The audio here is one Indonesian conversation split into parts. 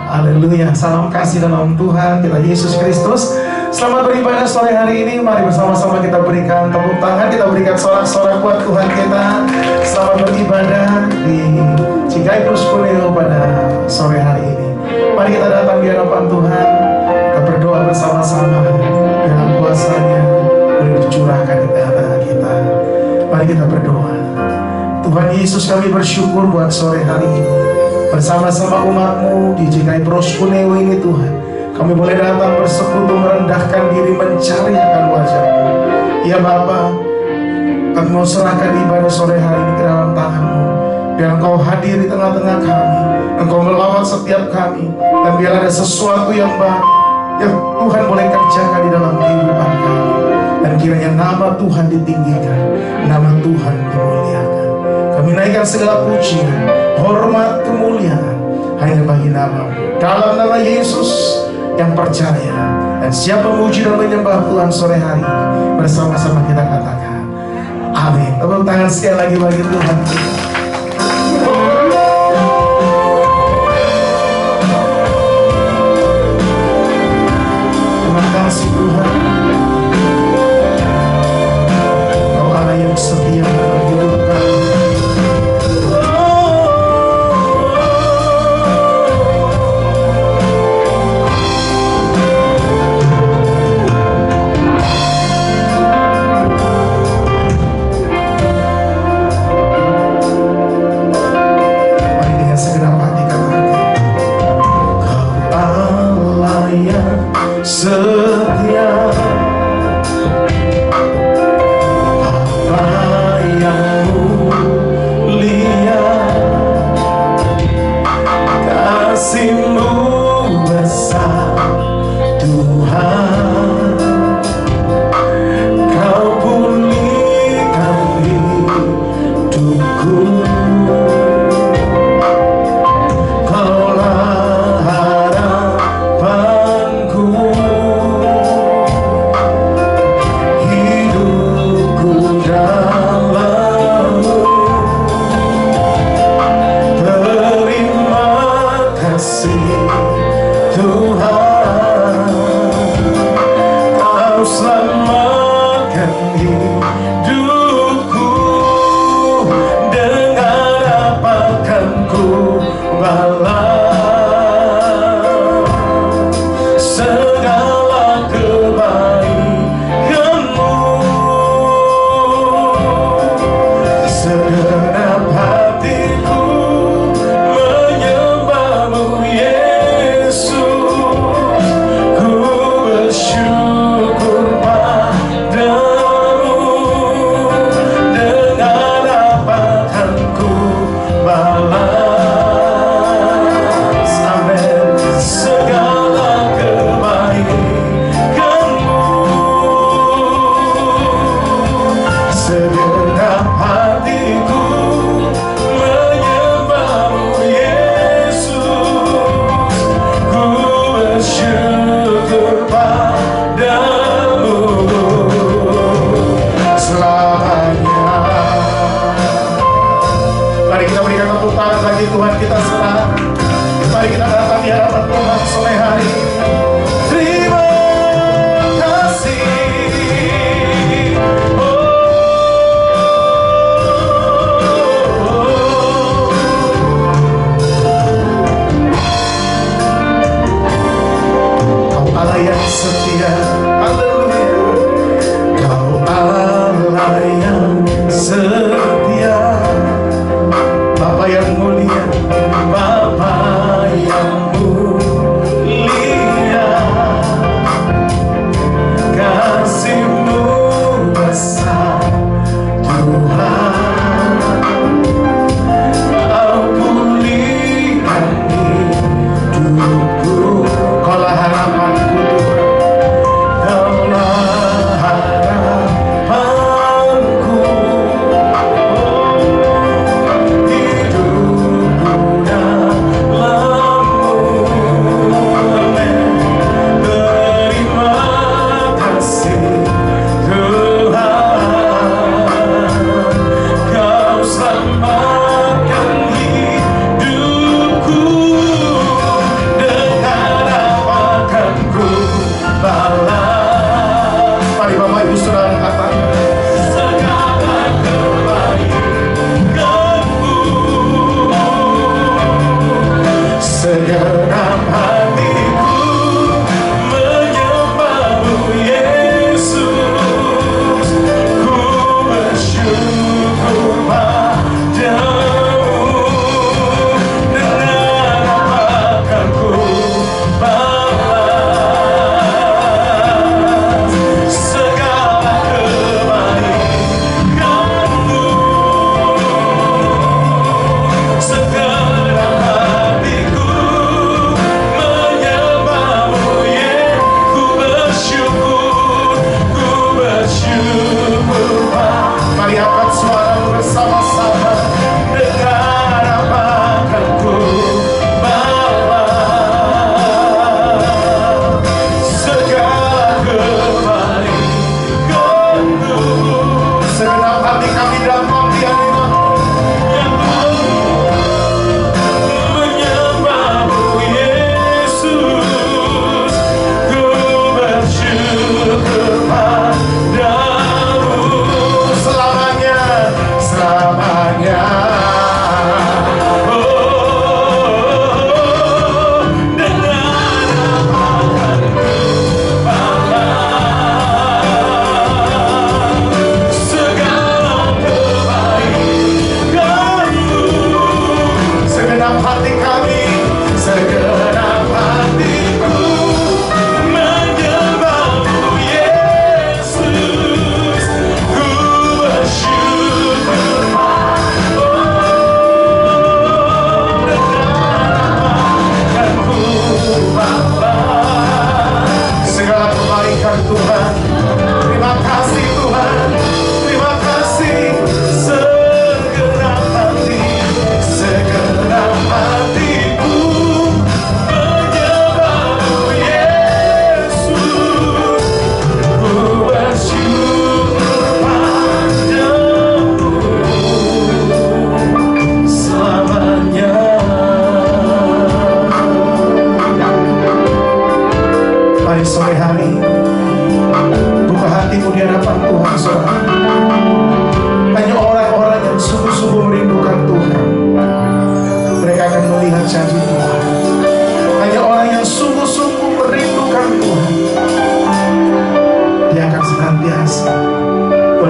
Haleluya, salam kasih dalam Tuhan kita Yesus Kristus. Selamat beribadah sore hari ini. Mari bersama-sama kita berikan tepuk tangan, kita berikan sorak-sorak buat Tuhan kita. Selamat beribadah di Cikai Proskuneo pada sore hari ini. Mari kita datang di hadapan Tuhan. Kita berdoa bersama-sama. Dalam kuasa-Nya boleh dicurahkan di tengah-tengah kita. Mari kita berdoa. Tuhan Yesus, kami bersyukur buat sore hari ini. Bersama-sama umat-Mu di Cikai Proskuneo ini Tuhan, kami boleh datang bersekutu, merendahkan diri, mencari akan wajah-Mu. Ya Bapa, kami mau serahkan ibadah sore hari ini ke dalam tangan-Mu. Biar Engkau hadir di tengah-tengah kami, Engkau melawat setiap kami, dan biar ada sesuatu yang baik yang Tuhan boleh kerjakan di dalam kehidupan kami. Dan kiranya nama Tuhan ditinggikan, nama Tuhan dimuliakan. Kami naikkan segala pujian, hormat, kemuliaan hanya bagi nama-Mu. Dalam nama Yesus yang percaya dan siap memuji dan menyembah Tuhan sore hari ini, bersama-sama kita katakan amin. Tepuk tangan sekali lagi bagi Tuhan. Terima kasih Tuhan, Kau Allah yang setia dalam hidup kami.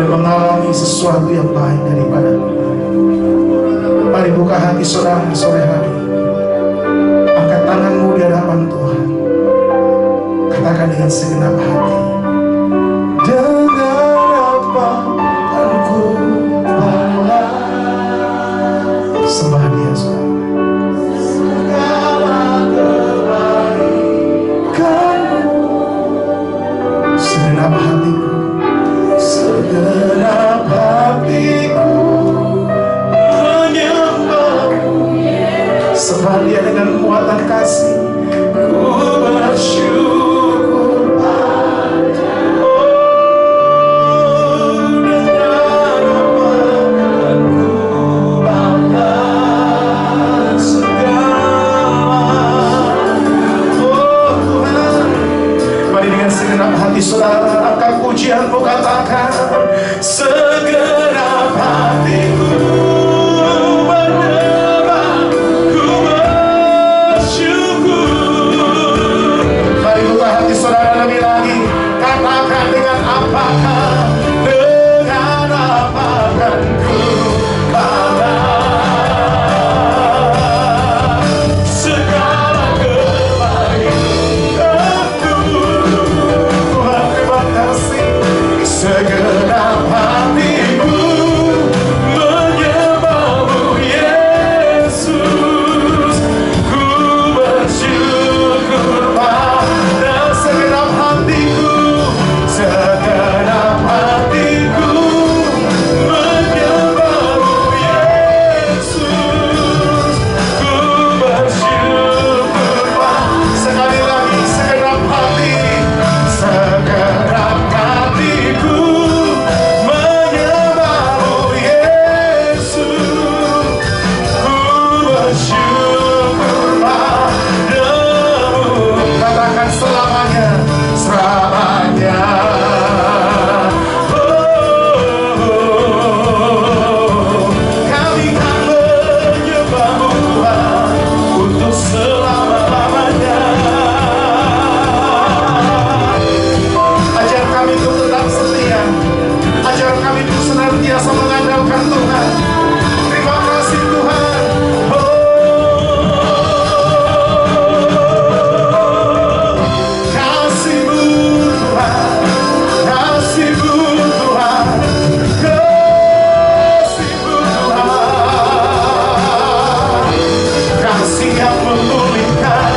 boleh mengalami sesuatu yang baik daripada. Mari buka hati saudara sore hari. Angkat tanganmu di hadapan Tuhan. Katakan dengan segenap hati. Dengan apa akan ku balas? Sembah Dia saudara. Segala kebaikanmu, segenap hatiku, segenap hatiku menyembahmu. Sembah Dia dengan muatan kasih. Ku bersyukur padamu. Dengan apa akan ku balas segala. Oh Tuhan, mari dengan segenap hati saudara angkat pujianmu, katakan segenap hatiku. Saudara lebih lagi, katakan dengan apakah, dengan apa akan ku balas segala kebaikanku. Tuhan terima kasih. Segenap hatiku menyembahmu Yesus. Ku bersyukur pada segenap hatiku, segenap hatiku menyembahmu Yesus. Ku bersyukur sekali lagi, segenap hati, segenap hatiku menyembahmu Yesus. Ku bersyukur padamu. Katakan selamanya, selamanya. Kami kan menyembahmu Tuhan untuk selama-lamanya. Ajar kami untuk tetap setia, ajar kami untuk senantiasa mengandalkan Tuhan. Terima kasih Tuhan. Kasih-Mu Tuhan, kasih-Mu Tuhan, kasih-Mu Tuhan. Kasih yang memulihkan,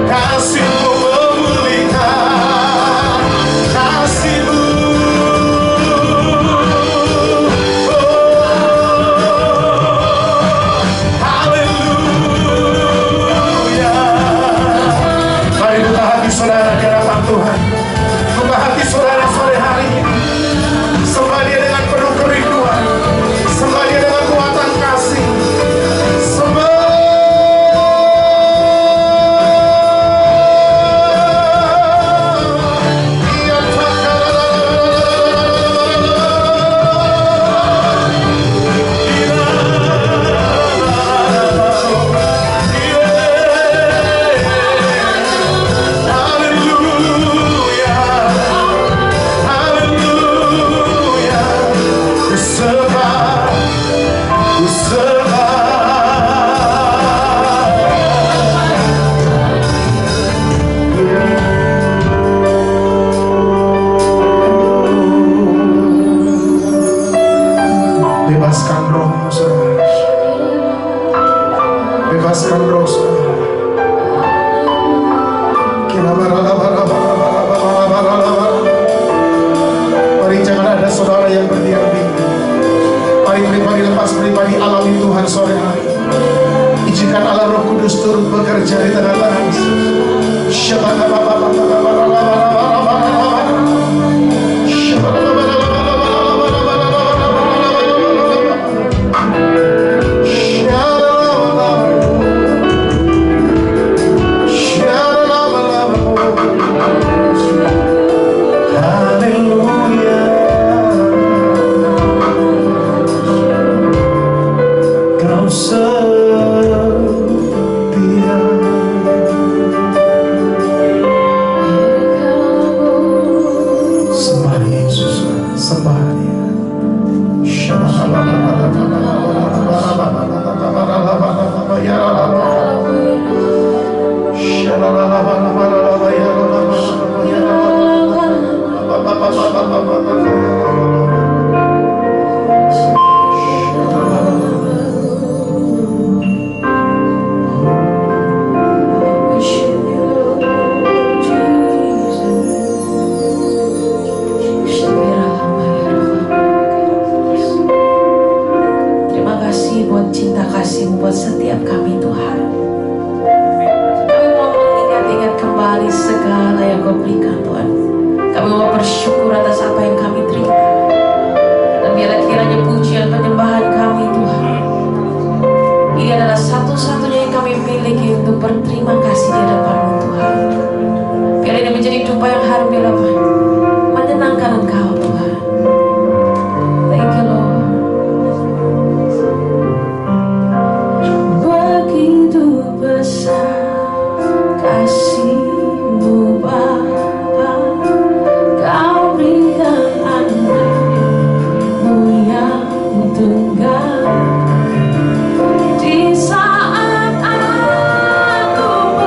kasih-Mu memulihkan, kasih-Mu. Haleluya. Mari buka hati saudara di hadapan Tuhan. Buka hati saudara sore hari ini. Sembah Dia dengan penuh kerinduan. Sembah Dia dengan muatan kasih. Sembah. Bebaskan rohmu saudara. Bebaskan roh saudara. Mari jangan ada saudara yang berdiam diri. Mari pribadi lepas pribadi alami Tuhan sore hari. Izinkan Allah Roh Kudus turut bekerja di tengah-tengah. Setia buat setiap kami Tuhan. Kami mau mengingat-ingat kembali segala yang Kau berikan Tuhan. Kami mau bersyukur atas apa yang kami terima. Dan biarlah kiranya pujian penyembahan kami Tuhan, ini adalah satu-satunya yang kami miliki untuk berterima kasih di hadapan-Mu Tuhan. Biar ini menjadi dupa yang harum di hadapan, menyenangkan Engkau Tuhan. Thank you Lord. Begitu besar kasih-Mu Bapa, Kau berikan anak-Mu yang tunggal. Di saat aku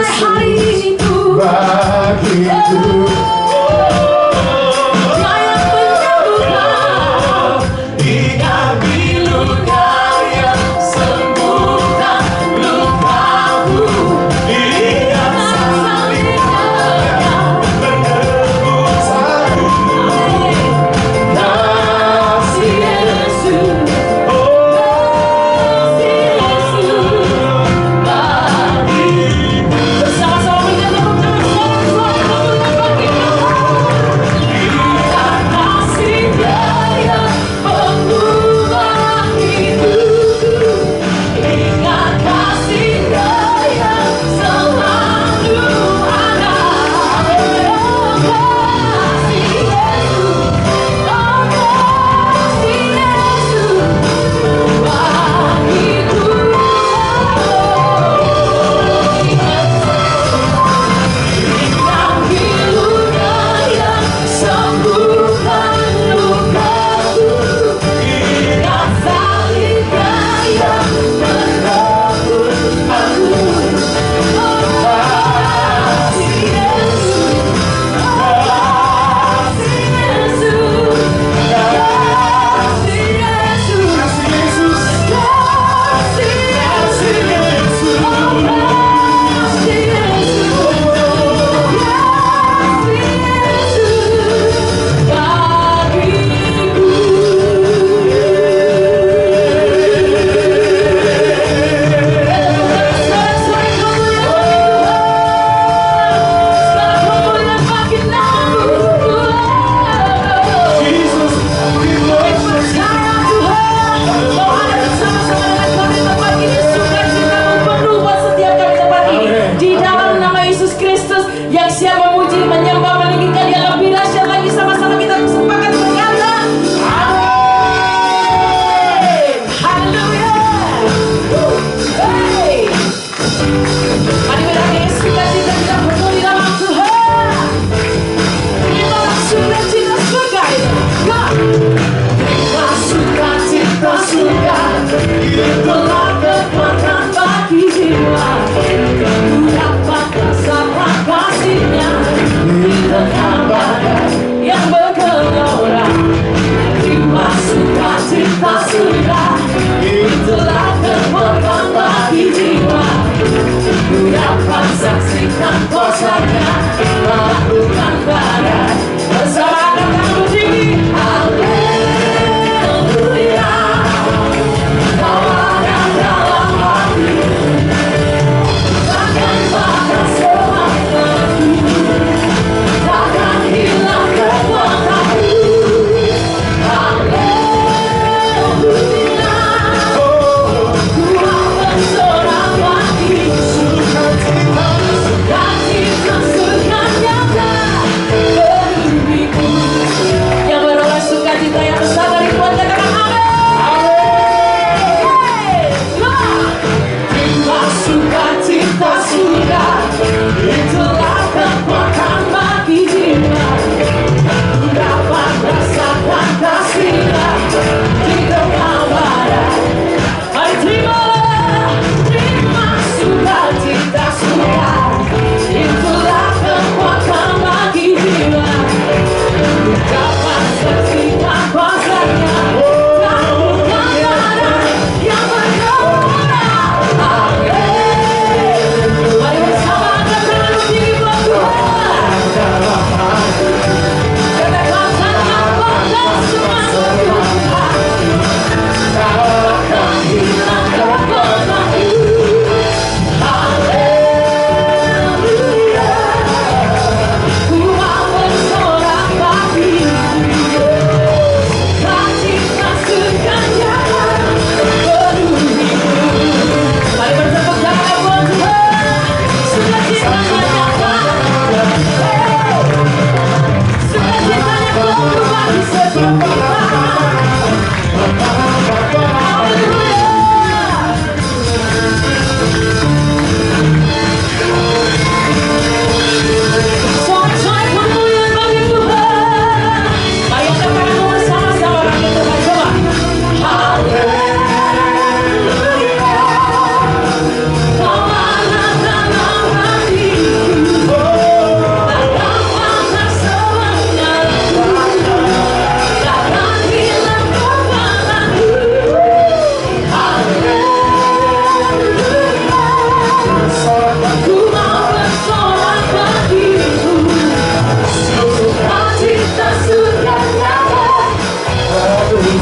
hari ini Tuhan bagiku. Dia yang menyembuhkan, Ikat di luka yang sembuhkan lukaku. Dia salibnya yang menebus aku. Kasih Yesus, kasih Yesus bagiku. Bersama-sama kita tepuk tangan, suara-suara tepuk tangan bagiku.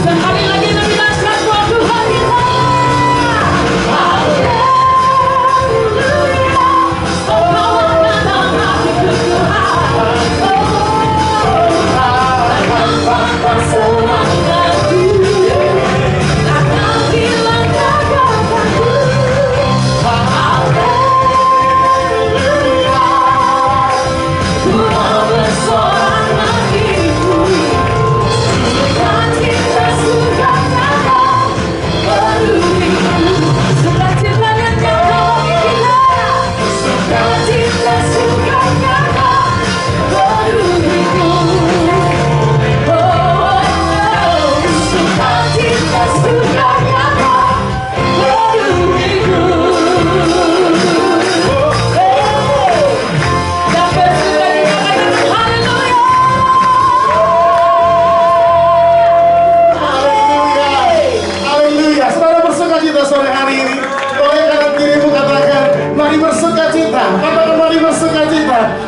Sekali lagi lebih dahsyat buat Tuhan kita.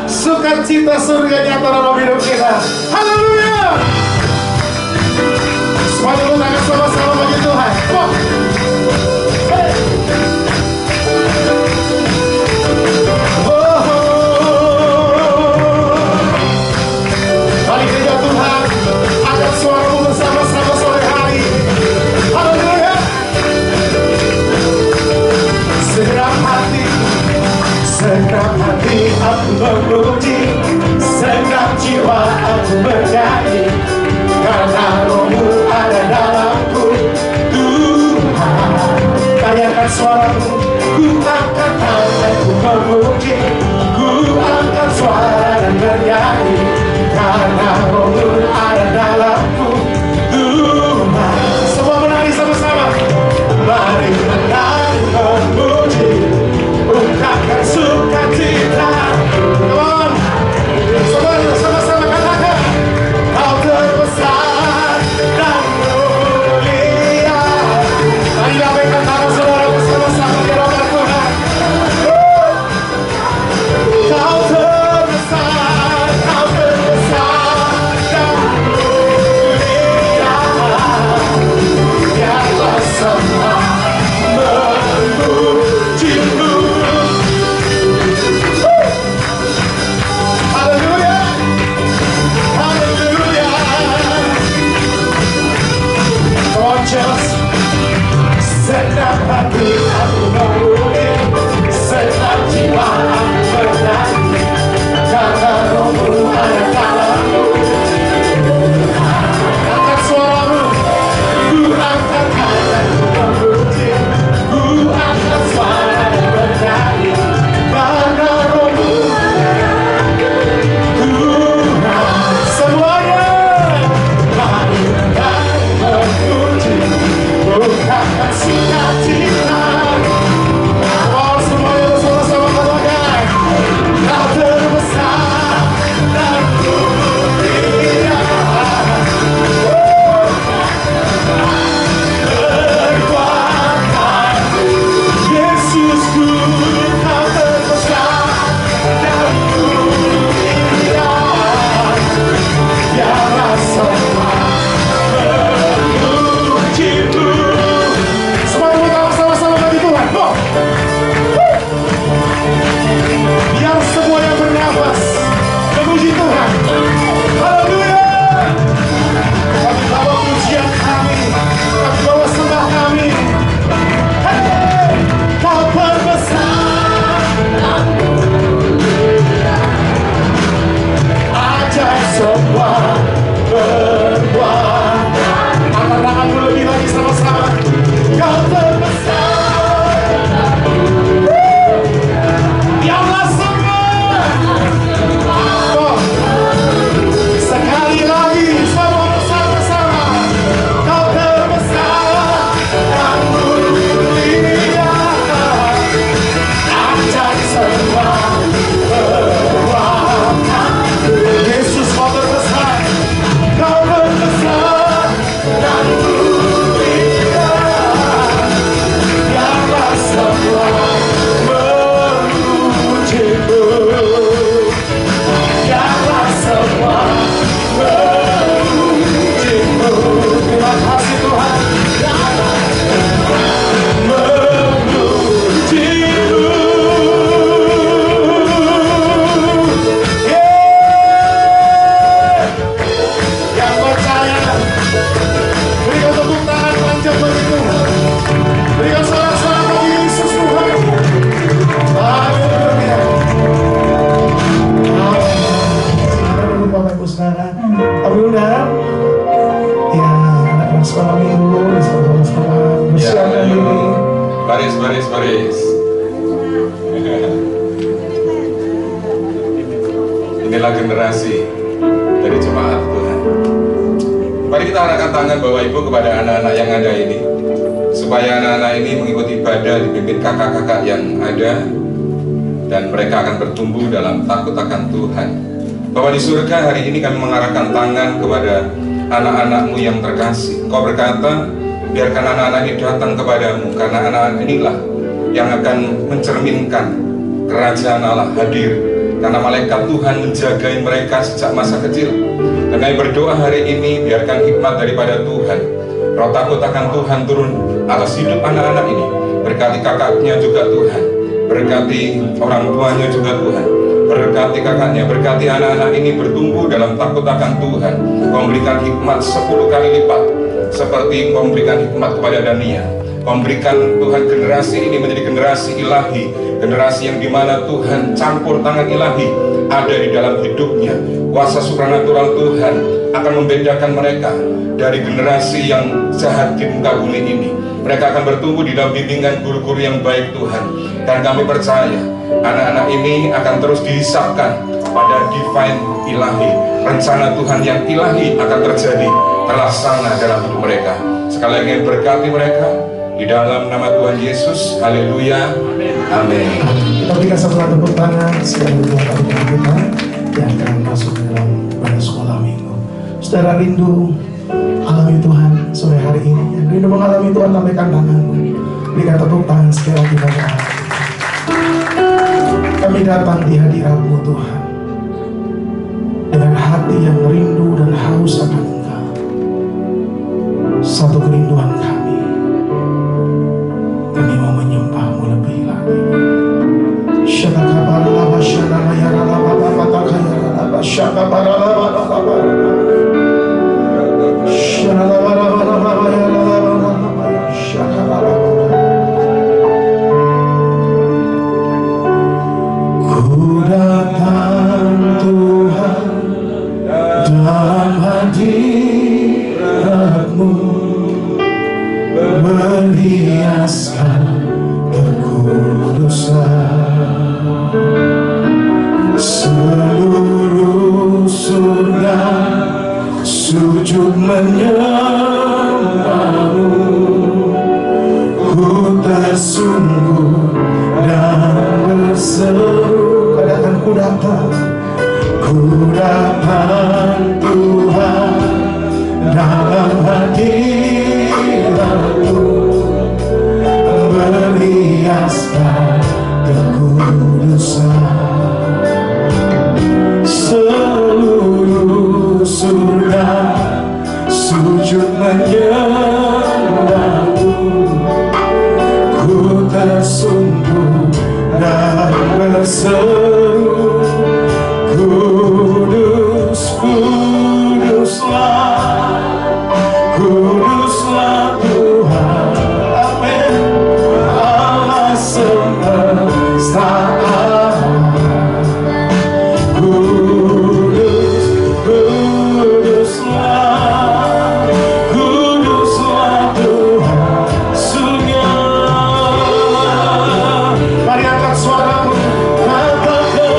Sukacita surga nyata dalam hidup kita. Haleluya. Semuanya tepuk tangan sama-sama bagi Tuhan. Oh. Hey. Oh. Mari gereja Tuhan, angkat suaramu bersama-sama sore hari. Haleluya. Segenap hati aku memuji, segenap jiwa aku bernyanyi, karena Roh-Mu ada dalamku. Tuhan, karyakan suaramu, ku angkat tangan, ku memuji, ku angkat suara dan bernyanyi, karena Roh-Mu ada dalamku. Tuhan, semua menari sama-sama. Mari menari memuji, ungkapkan sukacita. Come on, sama-sama katakan, Kau terbesar dan mulia. Mari lambaikan tangan saudara bersama-sama di hadapan Tuhan. Kau terbesar dan mulia. Biarlah semua memuji-Mu. Segenap hati aku memuji, segenap jiwa aku bernyanyi, karena Roh-Mu ada dalamku. Angkat suaramu, ku angkat tangan, ku memuji, ku angkat suara dan bernyanyi, karena Roh-Mu Tuhan. Semuanya mari menyanyi memuji, ungkapkan sukacita. kasih Tuhan yang percaya berikan tepuk tangan panjang begitu, berikan sorak-sorak bagi Yesus Tuhan. Haleluya. Bapak Ibu Saudara, kami undang ya anak-anak sekolah minggu di sekolah-sekolah bersiapkan diri. Baris. Inilah generasi dari jemaat Tuhan. Mari kita arahkan tangan Bapak Ibu kepada anak-anak yang ada ini, supaya anak-anak ini mengikuti ibadah dipimpin kakak-kakak yang ada, dan mereka akan bertumbuh dalam takut akan Tuhan. Bapa di surga, hari ini kami mengarahkan tangan kepada anak-anak-Mu yang terkasih. Kau berkata, biarkan anak-anak ini datang kepadamu, karena anak-anak inilah yang akan mencerminkan kerajaan Allah hadir, karena malaikat Tuhan menjagai mereka sejak masa kecil. Dan kami berdoa hari ini, biarkan hikmat daripada Tuhan, roh takut akan Tuhan turun atas hidup anak-anak ini. Berkati kakaknya juga Tuhan, berkati orang tuanya juga Tuhan, berkati kakaknya, berkati anak-anak ini bertumbuh dalam takut akan Tuhan. Kau memberikan hikmat 10 kali lipat, seperti Kau memberikan hikmat kepada Dania. Kau memberikan Tuhan generasi ini menjadi generasi ilahi, generasi yang dimana Tuhan campur tangan ilahi ada di dalam hidupnya. Kuasa supranatural Tuhan akan membedakan mereka dari generasi yang jahat di muka bumi ini. Mereka akan bertumbuh di dalam bimbingan guru-guru yang baik Tuhan. Dan kami percaya anak-anak ini akan terus dihisapkan pada divine ilahi. Rencana Tuhan yang ilahi akan terjadi, terlaksana dalam hidup mereka. Sekali lagi berkati mereka di dalam nama Tuhan Yesus. Haleluya. Amin. Kita berikan satu tepuk tangan sekali buat adik-adik kita yang akan masuk dalam ibadah sekolah minggu. Saudara rindu alami Tuhan sore hari ini, yang rindu mengalami Tuhan, lambaikan tanganmu, berikan tepuk tangan sekali lagi pada Allah. Kami datang di hadirat-Mu Tuhan dengan hati yang rindu dan haus akan Engkau. Satu kerinduan kami mau menyembah-Mu lebih lagi. Ku datang Tuhan dalam hadirat-Mu, berhiaskan kekudusan. Seluruh surga sujud menyembah-Mu. Ku tersungguh dan berseru, ku datang Tuhan dalam hadirat-Mu, berhiaskan kekudusan. Seluruh surga sujud menyembah-Mu. Ku tersungguh dan berseru, kudus, kuduslah, kuduslah Tuhan. Amin. Allah semesta alam. Kudus, kuduslah, kuduslah Tuhan. Sungguh. Mari angkat suaramu, katakan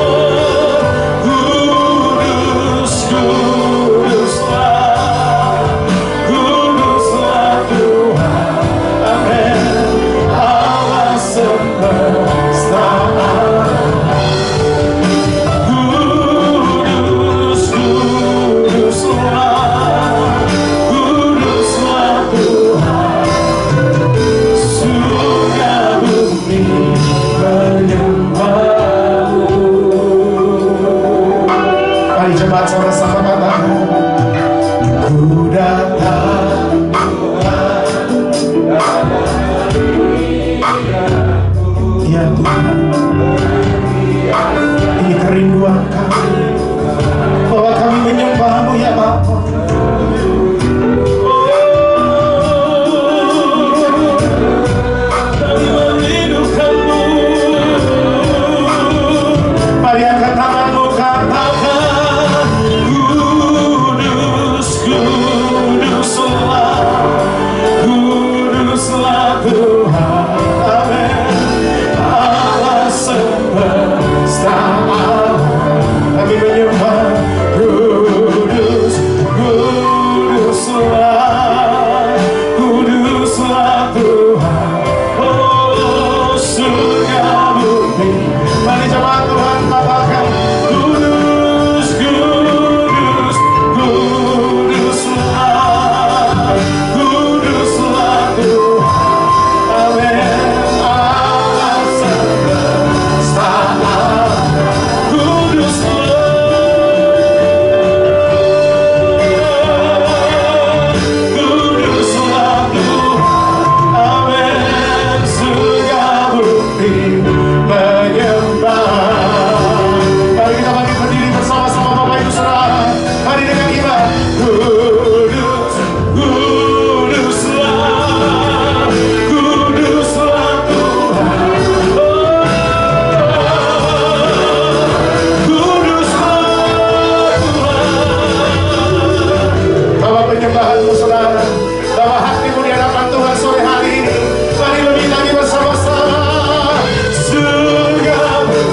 Bawa hatimu di hadapan Tuhan sore hari ini. Mari meminta bersama-sama. Surga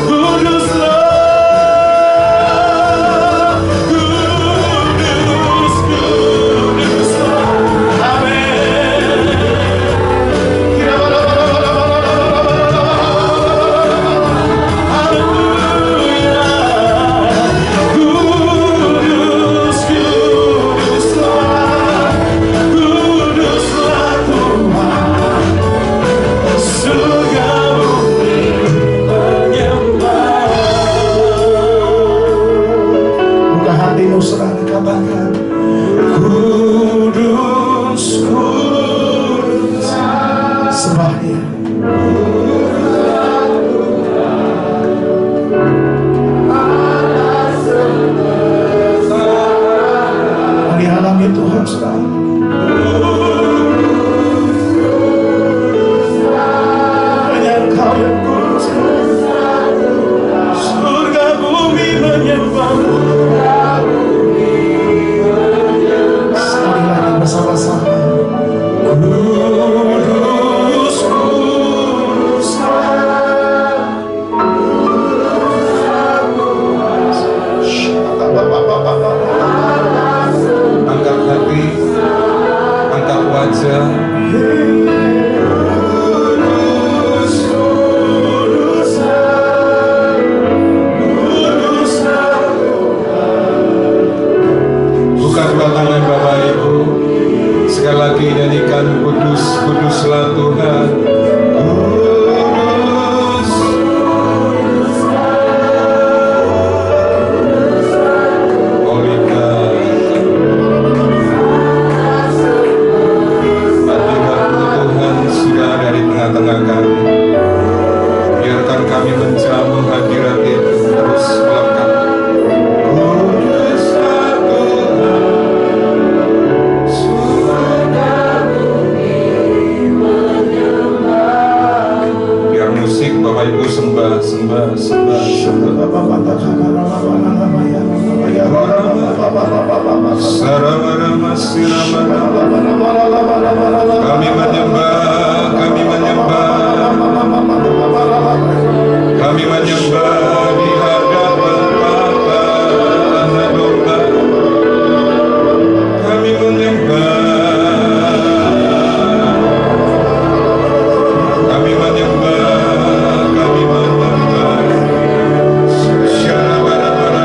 kuduslah, kudus, kuduslah. Amin. Kudus, kuduslah, kuduslah Tuhan. Surga bumi menyembah. Buka hatimu, saudara, katakan kudus, kudus. Sembah Dia. Mari alami Tuhan, saudara. Hanya Engkau yang kudus. Surga bumi menyembah. Sekali lagi bersama-sama. Kudus, Angkat hati, angkat wajah. Buka dua tangan Bapak Ibu. Sekali lagi nyanyikan kudus, kuduslah Tuhan. Kudus. Holy God. Hadirat Tuhan sudah ada di tengah-tengah kami. Biarkan kami menjamu hadirat itu terus melekat. Kuduslah Tuhan, surga bumi menyembah. Biar musik Bapak Ibu sembah, sembah, sembah, sembah. Saramana siramana. Kami menyembah, kami menyembah. Kami menyembah di hadapan Bapa Anak Domba. Kami menyembah. Kami menyembah. Kami menyembah. Syarabara-bara.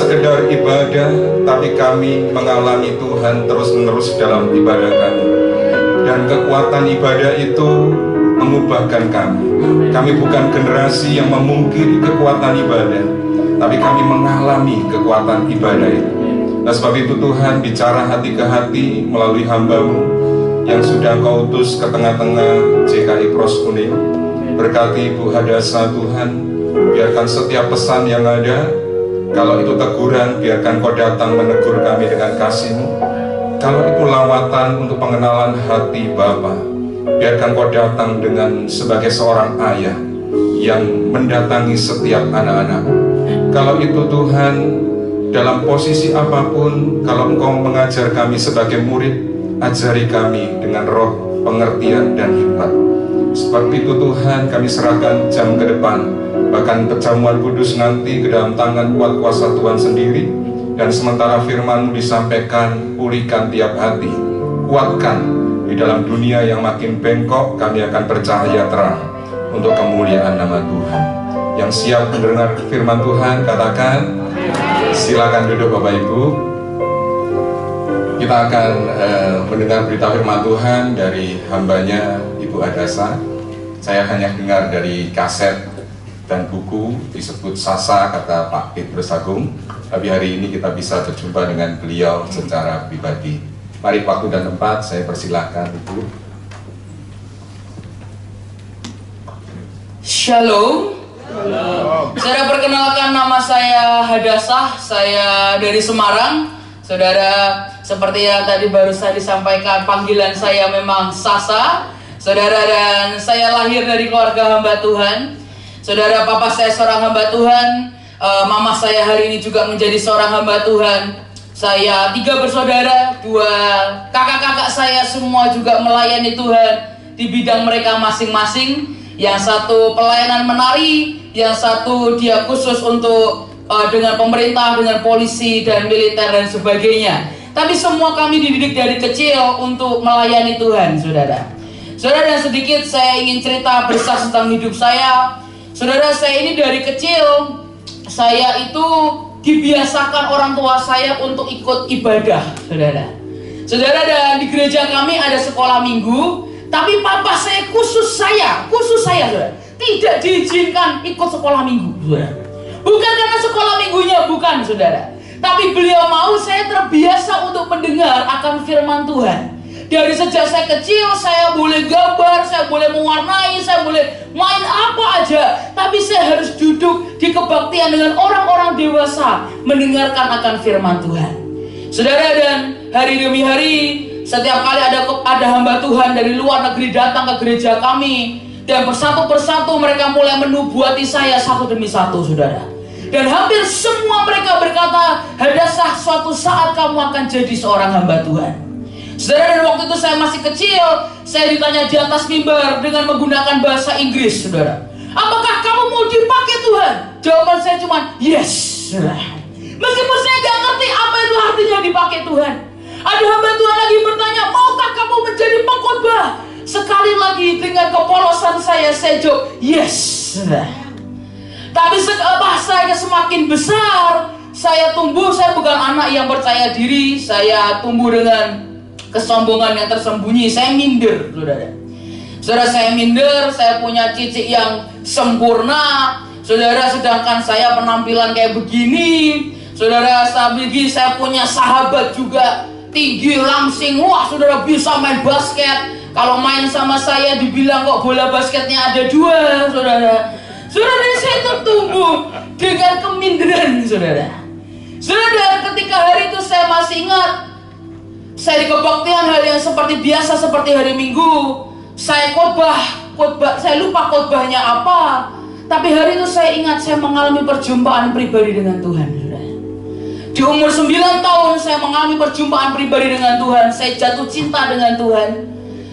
sekedar ibadah, tapi kami mengalami Tuhan terus-menerus dalam ibadah kami. Dan kekuatan ibadah itu mengubahkan kami. Kami bukan generasi yang memungkiri kekuatan ibadah, tapi kami mengalami kekuatan ibadah itu. Nah, sebab itu Tuhan bicara hati ke hati melalui hamba-Mu yang sudah Kau utus ke tengah-tengah JKI Pros Kuning. Berkati Ibu Hadasa Tuhan, biarkan setiap pesan yang ada, kalau itu teguran, biarkan Kau datang menegur kami dengan kasih-Mu. Kalau itu lawatan untuk pengenalan hati Bapa, biarkan Kau datang dengan sebagai seorang ayah yang mendatangi setiap anak-anak. Kalau itu Tuhan, dalam posisi apapun, kalau Engkau mengajar kami sebagai murid, ajari kami dengan roh, pengertian, dan hikmat. Sebab itu Tuhan, kami serahkan jam ke depan, bahkan perjamuan kudus nanti ke dalam tangan kuat kuasa Tuhan sendiri. Dan sementara firman-Mu disampaikan, pulihkan tiap hati, kuatkan. Di dalam dunia yang makin bengkok, kami akan bercahaya terang untuk kemuliaan nama Tuhan. Yang siap mendengar firman Tuhan, katakan. Silakan duduk Bapak Ibu. Kita akan mendengar berita firman Tuhan dari hambanya Ibu Hadasa. Saya hanya dengar dari kaset dan buku disebut Sasa, kata Pak Petrus Agung. Tapi hari ini kita bisa berjumpa dengan beliau secara pribadi. Mari waktu dan tempat saya persilahkan Ibu. Shalom. Saya perkenalkan, nama saya Hadasah, saya dari Semarang. Saudara, seperti yang tadi baru saya disampaikan, panggilan saya memang Sasa. Saudara, dan saya lahir dari keluarga hamba Tuhan. Saudara, papa saya seorang hamba Tuhan, mama saya hari ini juga menjadi seorang hamba Tuhan. Saya 3 bersaudara, 2 kakak-kakak saya semua juga melayani Tuhan di bidang mereka masing-masing. Yang satu pelayanan menari, yang satu dia khusus untuk dengan pemerintah, dengan polisi dan militer dan sebagainya. Tapi semua kami dididik dari kecil untuk melayani Tuhan, saudara. Saudara, dan sedikit saya ingin cerita bersaksi tentang hidup saya. Saudara, saya ini dari kecil, saya itu dibiasakan orang tua saya untuk ikut ibadah, saudara. Saudara, dan di gereja kami ada sekolah minggu. Tapi papa saya khusus saya, saudara, tidak diizinkan ikut sekolah minggu, saudara. Bukan karena sekolah minggunya, bukan, saudara. Tapi beliau mau saya terbiasa untuk mendengar akan firman Tuhan. Dari sejak saya kecil, saya boleh gambar, saya boleh mewarnai, saya boleh main apa aja. Tapi saya harus duduk di kebaktian dengan orang-orang dewasa, mendengarkan akan firman Tuhan. Saudara, dan hari demi hari, setiap kali ada hamba Tuhan dari luar negeri datang ke gereja kami, dan persatu persatu mereka mulai menubuati saya satu demi satu, saudara. Dan hampir semua mereka berkata, Hadasah, suatu saat kamu akan jadi seorang hamba Tuhan. Saudara, dan waktu itu saya masih kecil, saya ditanya di atas mimbar dengan menggunakan bahasa Inggris, saudara. Apakah kamu mau dipakai Tuhan? Jawaban saya cuma yes. Meskipun saya gak ngerti apa itu artinya dipakai Tuhan. Ada hamba Tuhan lagi bertanya, maukah kamu menjadi pengkhotbah? Sekali lagi dengan kepolosan saya jawab yes. Tapi saya semakin besar, saya tumbuh, saya bukan anak yang percaya diri, saya tumbuh dengan kesombongan yang tersembunyi, saya minder, saudara. Saudara, saya minder, saya punya cicik yang sempurna, saudara, sedangkan saya penampilan kayak begini. Saudara, saya punya sahabat juga tinggi, langsing, wah saudara bisa main basket. Kalau main sama saya dibilang kok bola basketnya ada 2, saudara. Saudara, saya tertumbuh dengan keminderan, saudara. Saudara, ketika hari itu saya masih ingat, saya di kebaktian hal yang seperti biasa, seperti hari Minggu. Saya khotbah, saya lupa khotbahnya apa. Tapi hari itu saya ingat saya mengalami perjumpaan pribadi dengan Tuhan, saudara. Di umur 9 tahun saya mengalami perjumpaan pribadi dengan Tuhan. Saya jatuh cinta dengan Tuhan.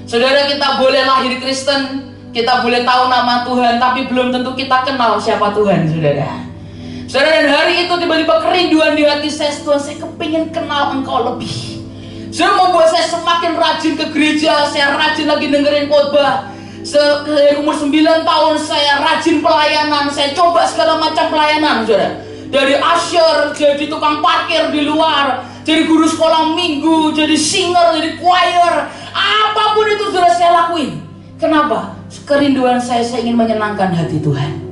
Saudara, kita boleh lahir Kristen, kita boleh tahu nama Tuhan, tapi belum tentu kita kenal siapa Tuhan, saudara. Saudara, dan hari itu tiba-tiba kerinduan di hati saya, Tuhan, saya kepingin kenal Engkau lebih. Saudara, membuat saya semakin rajin ke gereja, saya rajin lagi dengerin khotbah. Dari umur 9 tahun saya rajin pelayanan, saya coba segala macam pelayanan, saudara. Dari usher, jadi tukang parkir di luar, jadi guru sekolah minggu, jadi singer, jadi choir. Apapun itu sudah saya lakuin. Kenapa? Kerinduan saya ingin menyenangkan hati Tuhan.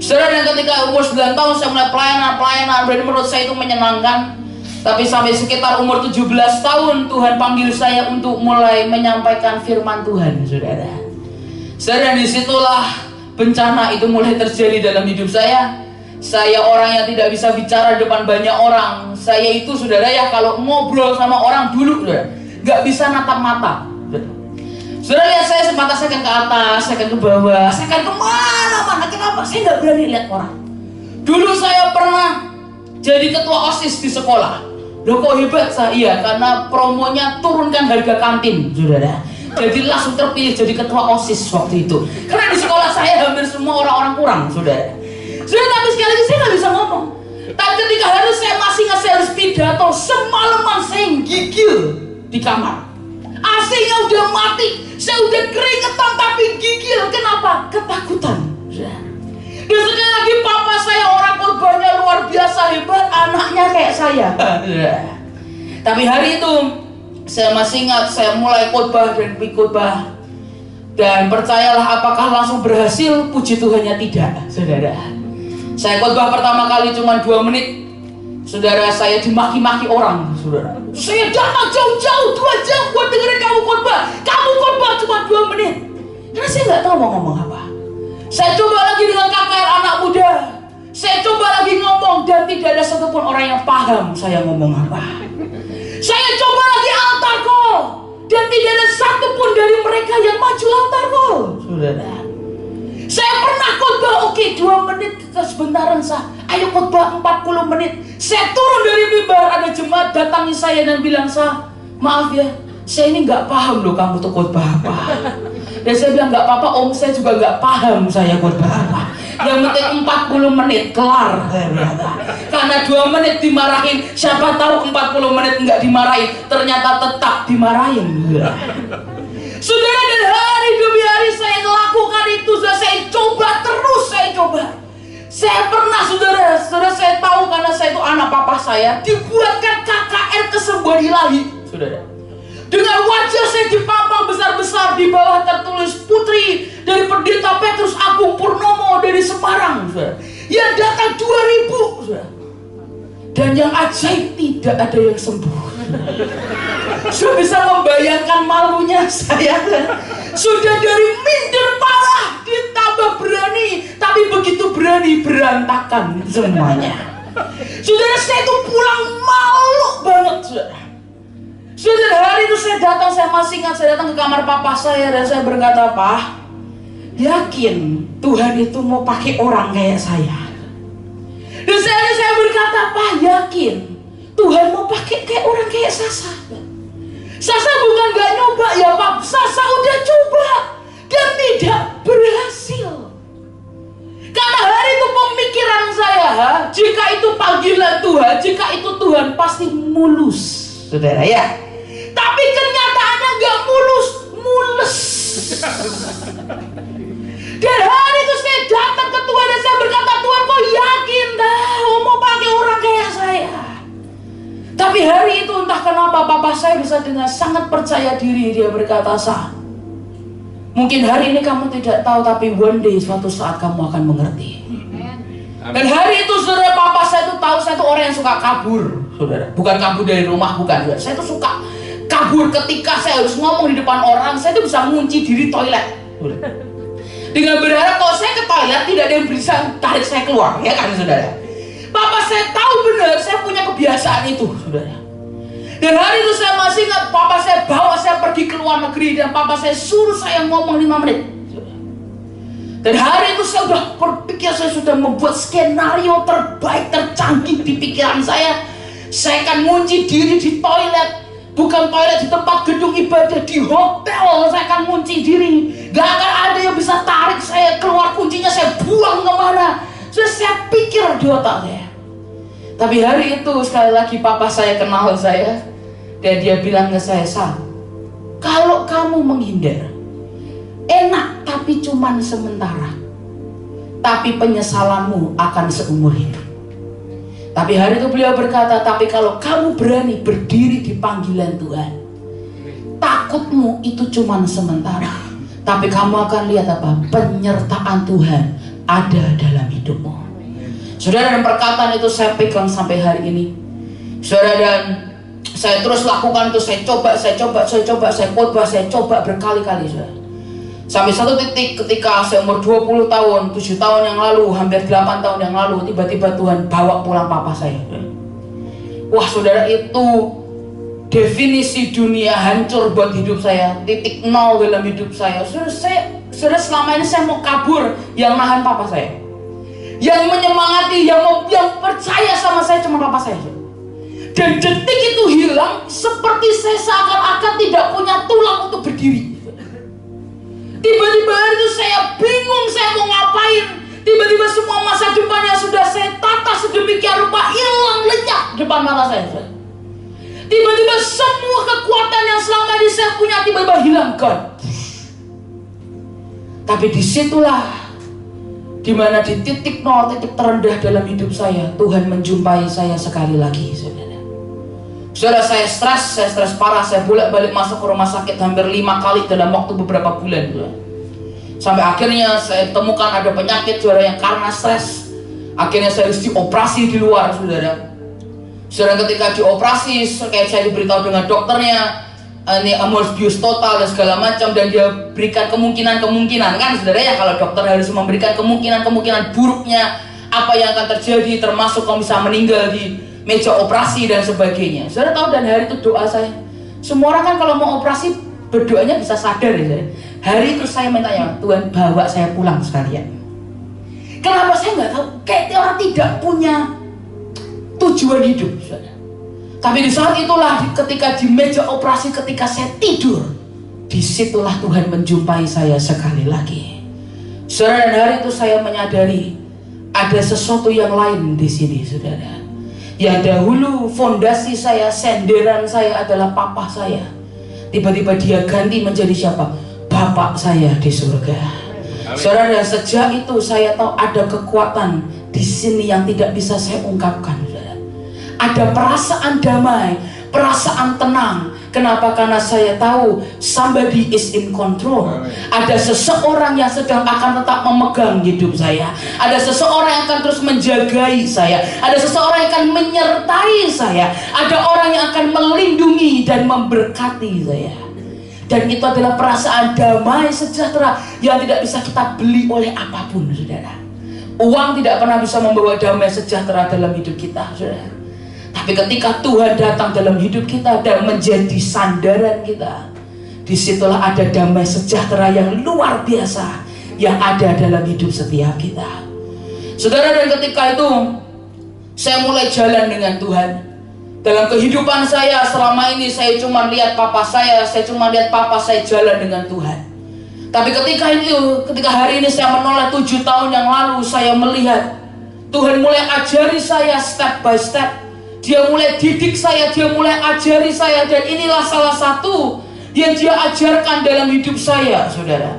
Saudara, dan ketika umur 9 tahun saya mulai pelayanan, berarti menurut saya itu menyenangkan. Tapi sampai sekitar umur 17 tahun Tuhan panggil saya untuk mulai menyampaikan firman Tuhan, saudara. Saudara, disitulah bencana itu mulai terjadi dalam hidup saya. Saya orang yang tidak bisa bicara di depan banyak orang. Saya itu, saudara ya, kalau ngobrol sama orang dulu, saudara, nggak bisa natap mata. Saudara lihat saya sebatas saya kan ke atas, saya kan ke bawah, saya kan kemana-mana. Kenapa? Saya nggak berani lihat orang. Dulu saya pernah jadi ketua OSIS di sekolah. Loh kok hebat saya? Iya, karena promonya turunkan harga kantin, saudara. Jadi langsung terpilih jadi ketua OSIS waktu itu. Karena di sekolah saya hampir semua orang-orang kurang, saudara. Saudara, tapi sekali lagi saya nggak bisa ngomong. Tapi ketika harus saya masih ngasih harus pidato, semalaman saya gigil di kamar. AC-nya udah mati, saya udah keringetan tapi gigil. Kenapa? Ketakutan. Dan sekali lagi papa saya orang khotbahnya luar biasa hebat, anaknya kayak saya. Tapi hari itu saya masih ingat, saya mulai khotbah dan khotbah. Dan percayalah, apakah langsung berhasil? Puji Tuhannya tidak, saudara. Saya khotbah pertama kali cuma 2 menit. Saudara, saya dimaki-maki orang, saudara. Saya datang jauh-jauh 2 jam buat dengerin kamu khotbah. Kamu khotbah cuma 2 menit. Karena saya nggak tahu mau ngomong apa. Saya coba lagi dengan KKR anak muda. Saya coba lagi ngomong dan tidak ada satupun orang yang paham saya ngomong apa. Saya coba lagi altar call dan tidak ada satupun dari mereka yang maju altar call, saudara. Saya pernah khotbah, oke, 2 menit sebentaran sah. Ayo khotbah 40 menit. Saya turun dari mimbar, ada jemaat datangi saya dan bilang, "Sah, maaf ya, saya ini nggak paham loh kamu tuh khotbah apa." Dan saya bilang, "Nggak apa-apa om, saya juga nggak paham saya khotbah apa. Yang penting 40 menit kelar." Karena 2 menit dimarahin, siapa tahu 40 menit nggak dimarahin, ternyata tetap dimarahin. Saudara, dan hari demi hari saya melakukan itu, saya coba terus, saya coba. Saya pernah, saudara saya tahu karena saya itu anak papa saya, dibuatkan KKR kesembuhan ilahi, saudara. Dengan wajah saya dipampang besar-besar, di bawah tertulis putri dari Pendeta Petrus Agung Purnomo dari Semarang, saudara. Yang datang 2000, saudara. Dan yang ajaib, tidak ada yang sembuh. Sudah bisa membayangkan malunya saya. Sudah dari minder parah ditambah berani, tapi begitu berani berantakan semuanya. Saudara, saya itu pulang malu banget, saudara. Saudara, hari itu saya datang, saya masih ingat, saya datang ke kamar papa saya dan saya berkata, "Pak, yakin Tuhan itu mau pakai orang kayak saya?" Dan saya berkata, "Pak, yakin Tuhan mau pakai kayak orang kayak Sasa?" Sasa bukan gak nyoba ya Pak, Sasa udah coba dan tidak berhasil. Karena hari itu pemikiran saya, jika itu panggilan Tuhan, jika itu Tuhan pasti mulus, saudara ya. Tapi kenyataannya gak mulus, mules. Dan hari itu saya datang ke Tuhan dan saya berkata, "Tuhan, kau yakin dah mau pakai orang kayak saya?" Tapi hari itu entah kenapa papa saya bisa dengan sangat percaya diri, dia berkata, "Sah, mungkin hari ini kamu tidak tahu, tapi one day suatu saat kamu akan mengerti." Dan hari itu saudara, papa saya itu tahu saya itu orang yang suka kabur, saudara. Bukan kabur dari rumah, bukan, saudara. Saya itu suka kabur ketika saya harus ngomong di depan orang. Saya itu bisa ngunci diri toilet, saudara. Dengan berharap kalau saya ke toilet tidak ada yang bisa tarik saya keluar, ya kan, saudara. Papa saya tahu benar saya punya kebiasaan itu, saudara. Dan hari itu saya masih ingat, papa saya bawa saya pergi ke luar negeri dan papa saya suruh saya ngomong 5 menit. Dan hari itu saya sudah berpikir, saya sudah membuat skenario terbaik, tercanggih di pikiran saya. Saya akan ngunci diri di toilet, bukan toilet di tempat gedung ibadah, di hotel saya akan ngunci diri. Gak akan ada yang bisa tarik saya keluar, kuncinya saya buang kemana. Sudah saya pikir di otak saya. Tapi hari itu sekali lagi papa saya kenal saya dan dia bilang ke saya, "Sal, kalau kamu menghindar enak tapi cuman sementara, tapi penyesalanmu akan seumur hidup." Tapi hari itu beliau berkata, tapi kalau kamu berani berdiri di panggilan Tuhan, takutmu itu cuma sementara, tapi kamu akan lihat apa? Penyertaan Tuhan ada dalam hidupmu. Saudara, dan perkataan itu saya pegang sampai hari ini. Saudara, dan saya terus lakukan itu. Saya coba, saya khotbah, saya coba berkali-kali, saudara. Sampai satu titik ketika saya umur 20 tahun, 7 tahun yang lalu, hampir 8 tahun yang lalu, tiba-tiba Tuhan bawa pulang papa saya. Wah, saudara, itu definisi dunia hancur buat hidup saya, titik nol dalam hidup saya. Saudara, selama ini saya mau kabur, yang nahan papa saya, yang menyemangati, yang percaya sama saya cuma papa saya. Dan detik itu hilang, seperti saya seakan-akan tidak punya tulang untuk berdiri. Tiba-tiba hari itu saya bingung, saya mau ngapain. Tiba-tiba semua masa depan yang sudah saya tata sedemikian rupa hilang lenyap depan mata saya. Tiba-tiba semua kekuatan yang selama ini saya punya tiba-tiba hilang, God. Tapi disitulah dimana di titik nol, titik terendah dalam hidup saya, Tuhan menjumpai saya sekali lagi, saudara. Saudara, saya stres parah. Saya bolak-balik masuk ke rumah sakit hampir 5 kali dalam waktu beberapa bulan, saudara. Sampai akhirnya saya temukan ada penyakit, saudara, yang karena stres akhirnya saya harus dioperasi di luar, saudara. Saudara, ketika dioperasi, kayak saya diberitahu dengan dokternya, ini harus bius total dan segala macam, dan dia berikan kemungkinan kan, saudara, ya, kalau dokter harus memberikan kemungkinan buruknya apa yang akan terjadi, termasuk kamu bisa meninggal di meja operasi dan sebagainya. Saudara tahu, dan hari itu doa saya, semua orang kan kalau mau operasi berdoanya bisa sadar, ya, saudara. Hari itu saya mintanya, Tuhan bawa saya pulang sekalian. Kenapa? Saya nggak tahu, kayak orang tidak punya tujuan hidup, saudara. Tapi di saat itulah, ketika di meja operasi, ketika saya tidur, disitulah Tuhan menjumpai saya sekali lagi. Saudara, dan hari itu saya menyadari ada sesuatu yang lain di sini, saudara. Yang dahulu fondasi saya, senderan saya adalah papa saya. Tiba-tiba dia ganti menjadi siapa? Bapak saya di surga. Saudara, dan sejak itu saya tahu ada kekuatan di sini yang tidak bisa saya ungkapkan, saudara. Ada perasaan damai, perasaan tenang. Kenapa? Karena saya tahu somebody is in control. Ada seseorang yang sedang akan tetap memegang hidup saya. Ada seseorang yang akan terus menjagai saya. Ada seseorang yang akan menyertai saya. Ada orang yang akan melindungi dan memberkati saya. Dan itu adalah perasaan damai sejahtera yang tidak bisa kita beli oleh apapun, saudara. Uang tidak pernah bisa membawa damai sejahtera dalam hidup kita, saudara. Tapi ketika Tuhan datang dalam hidup kita dan menjadi sandaran kita, disitulah ada damai sejahtera yang luar biasa yang ada dalam hidup setiap kita, saudara. Dan ketika itu saya mulai jalan dengan Tuhan. Dalam kehidupan saya selama ini, saya cuma lihat papa saya jalan dengan Tuhan. Tapi ketika hari ini saya menoleh 7 tahun yang lalu, saya melihat Tuhan mulai ajari saya step by step. Dia mulai didik saya, dia mulai ajari saya, dan inilah salah satu yang dia ajarkan dalam hidup saya, saudara.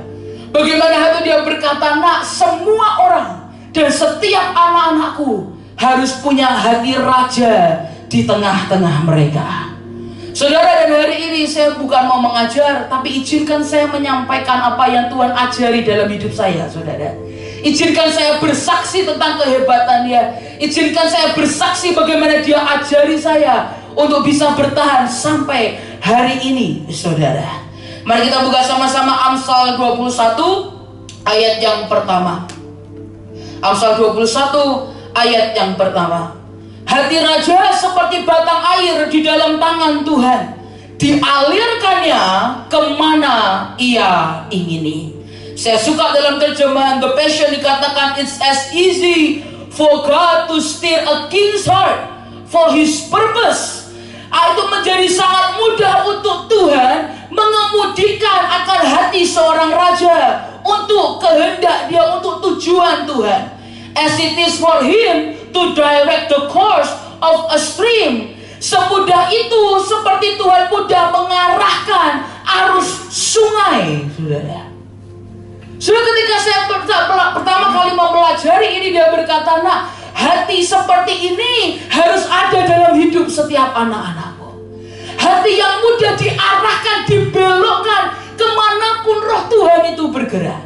Bagaimana itu dia berkata, nak, semua orang dan setiap anak-anakku harus punya hati raja di tengah-tengah mereka. Saudara, dan hari ini saya bukan mau mengajar, tapi izinkan saya menyampaikan apa yang Tuhan ajari dalam hidup saya, saudara. Izinkan saya bersaksi tentang kehebatan dia. Izinkan saya bersaksi bagaimana dia ajari saya untuk bisa bertahan sampai hari ini, saudara. Mari kita buka sama-sama Amsal 21 ayat yang pertama. Amsal 21 ayat yang pertama. Hati raja seperti batang air di dalam tangan Tuhan, dialirkannya kemana ia ingini. Saya suka dalam terjemahan The Passion dikatakan, it's as easy for God to steer a king's heart for his purpose. Itu menjadi sangat mudah untuk Tuhan mengemudikan akan hati seorang raja untuk kehendak dia, untuk tujuan Tuhan. As it is for him to direct the course of a stream. Semudah itu seperti Tuhan mudah mengarahkan arus sungai, saudara. Sudah ketika saya pertama kali mempelajari ini, dia berkata, nak, hati seperti ini harus ada dalam hidup setiap anak-anakku. Hati yang mudah diarahkan, dibelokkan kemanapun roh Tuhan itu bergerak.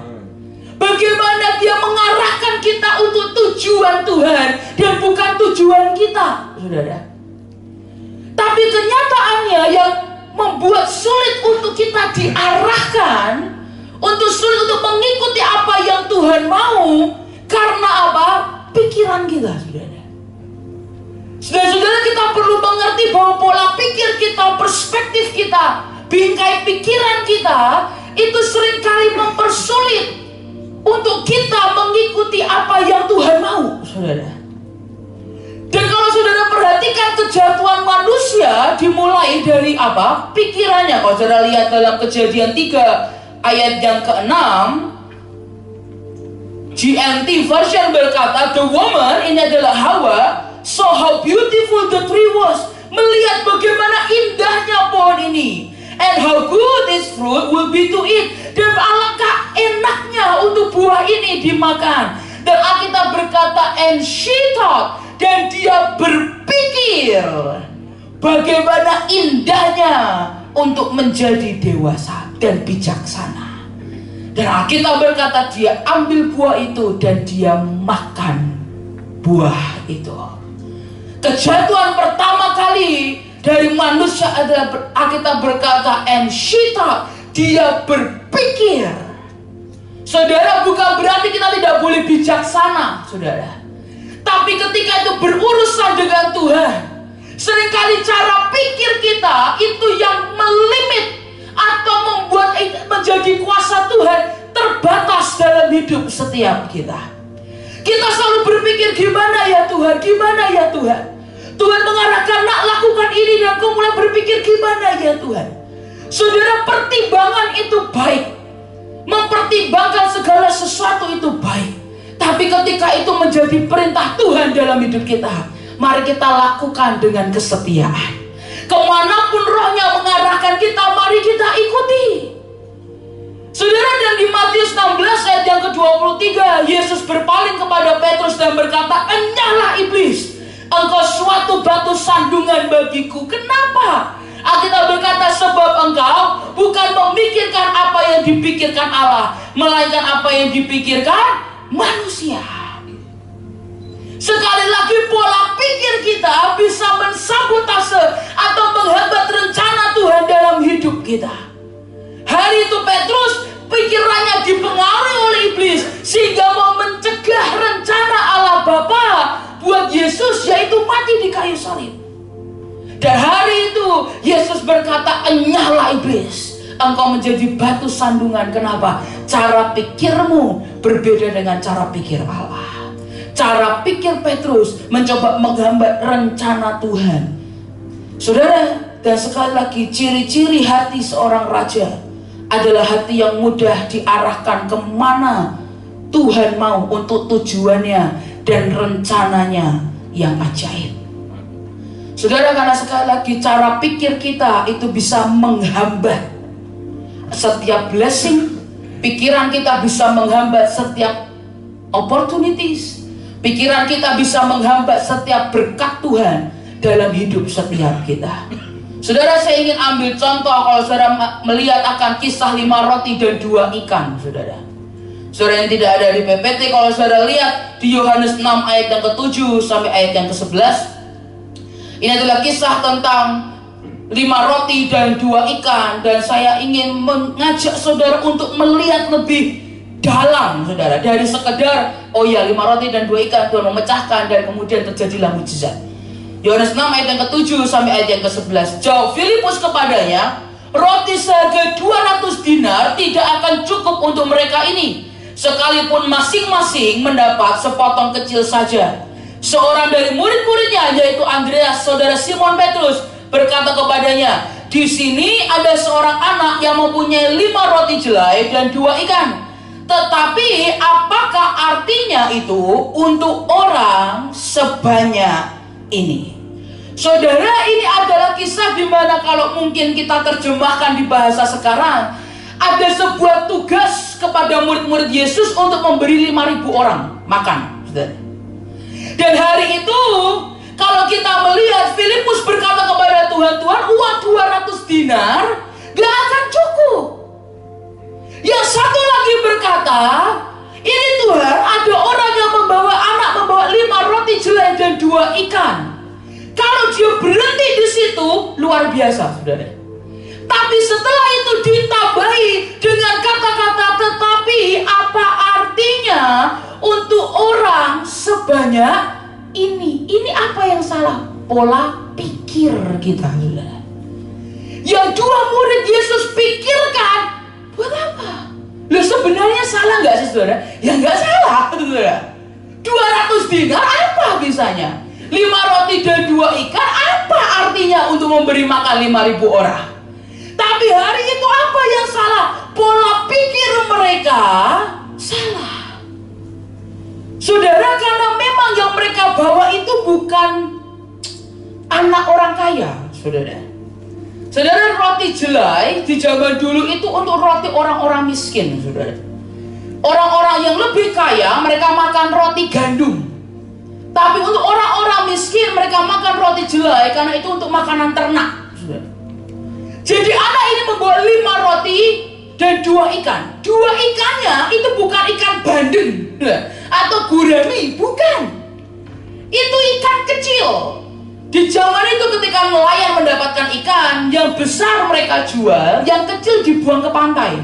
Bagaimana dia mengarahkan kita untuk tujuan Tuhan dan bukan tujuan kita, saudara. Tapi kenyataannya yang membuat sulit untuk kita diarahkan, untuk sulit untuk mengikuti apa yang Tuhan mau, karena apa? Pikiran kita, saudara. Saudara-saudara, kita perlu mengerti bahwa pola pikir kita, perspektif kita, bingkai pikiran kita itu seringkali mempersulit untuk kita mengikuti apa yang Tuhan mau, saudara. Dan kalau saudara perhatikan kejatuhan manusia dimulai dari apa? Pikirannya. Kalau saudara lihat dalam Kejadian 3 ayat yang ke-6, GNT version berkata, the woman, ini adalah Hawa, saw how beautiful the tree was. Melihat bagaimana indahnya pohon ini. And how good its fruit will be to eat. Dan alangkah enaknya untuk buah ini dimakan. Dan Alkitab berkata, and she thought, dan dia berpikir bagaimana indahnya untuk menjadi dewasa dan bijaksana. Dan Alkitab berkata dia ambil buah itu dan dia makan buah itu. Kejatuhan pertama kali dari manusia adalah Alkitab berkata, and she thought, dia berpikir. Saudara, bukan berarti kita tidak boleh bijaksana, saudara. Tapi ketika itu berurusan dengan Tuhan, seringkali cara pikir kita itu yang melimit atau membuat menjadi kuasa Tuhan terbatas dalam hidup setiap kita. Kita selalu berpikir, gimana ya Tuhan, gimana ya Tuhan. Tuhan mengarahkan, nak lakukan ini, dan kau mulai berpikir, gimana ya Tuhan. Saudara, pertimbangan itu baik. Mempertimbangkan segala sesuatu itu baik. Tapi ketika itu menjadi perintah Tuhan dalam hidup kita, mari kita lakukan dengan kesetiaan. Kemanapun rohnya mengarahkan kita, mari kita ikuti. Saudara, dan di Matius 16 ayat yang ke-23, Yesus berpaling kepada Petrus dan berkata, enyahlah iblis, engkau suatu batu sandungan bagiku. Kenapa? Alkitab berkata, sebab engkau bukan memikirkan apa yang dipikirkan Allah, melainkan apa yang dipikirkan manusia. Sekali lagi, pola pikir kita bisa mensabotase atau menghambat rencana Tuhan dalam hidup kita. Hari itu Petrus pikirannya dipengaruhi oleh iblis sehingga mau mencegah rencana Allah Bapa buat Yesus, yaitu mati di kayu salib. Dan hari itu Yesus berkata, enyahlah iblis, engkau menjadi batu sandungan. Kenapa? Cara pikirmu berbeda dengan cara pikir Allah. Cara pikir Petrus mencoba menghambat rencana Tuhan. Saudara, dan sekali lagi, ciri-ciri hati seorang raja adalah hati yang mudah diarahkan kemana Tuhan mau untuk tujuannya dan rencananya yang ajaib. Saudara, karena sekali lagi cara pikir kita itu bisa menghambat setiap blessing. Pikiran kita bisa menghambat setiap opportunities. Pikiran kita bisa menghambat setiap berkat Tuhan dalam hidup setiap kita. Saudara, saya ingin ambil contoh kalau saudara melihat akan kisah 5 roti dan 2 ikan, saudara. Saudara yang tidak ada di PPT, kalau saudara lihat di Yohanes 6 ayat yang ke-7 sampai ayat yang ke-11, ini adalah kisah tentang 5 roti dan 2 ikan. Dan saya ingin mengajak saudara untuk melihat lebih dalam, saudara, dari sekedar, oh ya, 5 roti dan 2 ikan Tuhan memecahkan dan kemudian terjadilah mujizat. Yohanes 6 ayat yang ke-7 sampai ayat yang ke-11. Jawab Filipus kepadanya, roti seharga 200 dinar tidak akan cukup untuk mereka ini, sekalipun masing-masing mendapat sepotong kecil saja. Seorang dari murid-muridnya, yaitu Andreas, saudara Simon Petrus, berkata kepadanya, di sini ada seorang anak yang mempunyai 5 roti jelai dan 2 ikan. Tetapi apakah artinya itu untuk orang sebanyak ini? Saudara, ini adalah kisah di mana kalau mungkin kita terjemahkan di bahasa sekarang, ada sebuah tugas kepada murid-murid Yesus untuk memberi 5.000 orang makan, saudara. Dan hari itu kalau kita melihat Filipus berkata kepada Tuhan, Tuhan, uang 200 dinar gak akan cukup. Yang satu lagi berkata, ini Tuhan, ada orang yang membawa anak, membawa 5 roti jelai dan 2 ikan. Kalau dia berhenti di situ, luar biasa, saudara. Tapi setelah itu ditambahi dengan kata-kata tetapi, apa artinya untuk orang sebanyak ini? Ini apa yang salah? Pola pikir kita, saudara. Yang 2 murid Yesus pikirkan, buat apa? Loh, sebenarnya salah nggak sih, saudara? Ya nggak salah, saudara. 200 dinar apa bisanya? 5 roti dan 2 ikan apa artinya untuk memberi makan 5.000 orang? Tapi hari itu apa yang salah? Pola pikir mereka salah. Saudara, karena memang yang mereka bawa itu bukan anak orang kaya, saudara. Saudara, roti jelai di zaman dulu itu untuk roti orang-orang miskin, saudara. Orang-orang yang lebih kaya mereka makan roti gandum. Tapi untuk orang-orang miskin mereka makan roti jelai karena itu untuk makanan ternak, saudara. Jadi anak ini membawa 5 roti dan 2 ikan. 2 ikannya itu bukan ikan bandeng atau gurami, bukan. Itu ikan kecil. Di zaman itu ketika nelayan mendapatkan ikan, yang besar mereka jual, yang kecil dibuang ke pantai,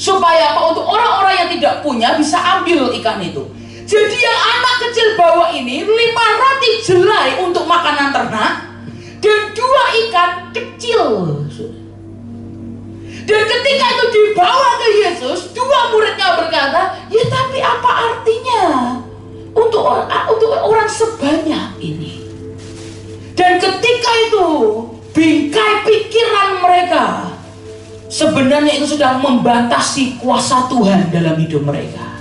supaya apa? Untuk orang-orang yang tidak punya bisa ambil ikan itu. Jadi yang anak kecil bawa ini 5 roti jelai untuk makanan ternak dan 2 ikan kecil. Dan ketika itu dibawa ke Yesus, 2 muridnya berkata, ya tapi apa artinya untuk orang sebanyak ini? Dan ketika itu bingkai pikiran mereka sebenarnya itu sudah membatasi kuasa Tuhan dalam hidup mereka.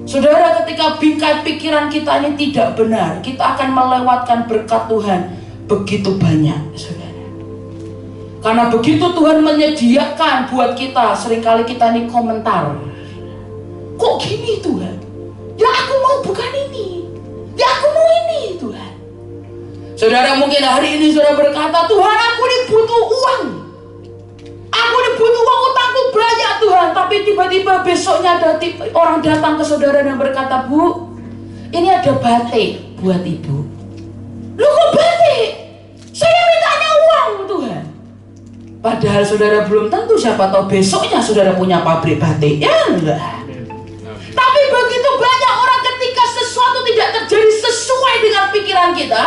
Saudara, ketika bingkai pikiran kita ini tidak benar, kita akan melewatkan berkat Tuhan begitu banyak, saudara. Karena begitu Tuhan menyediakan buat kita, seringkali kita ini komentar, kok gini Tuhan? Ya aku mau bukan ini, ya aku mau ini Tuhan. Saudara, mungkin hari ini saudara berkata, Tuhan aku ini butuh uang, aku ini butuh uang, utangku banyak Tuhan. Tapi tiba-tiba besoknya ada orang datang ke saudara dan berkata, Bu, ini ada batik buat ibu. Lu kok batik? Saya mintanya uang Tuhan. Padahal saudara belum tentu, siapa tahu besoknya saudara punya pabrik batik, ya enggak? Tapi begitu banyak orang ketika sesuatu tidak terjadi sesuai dengan pikiran kita,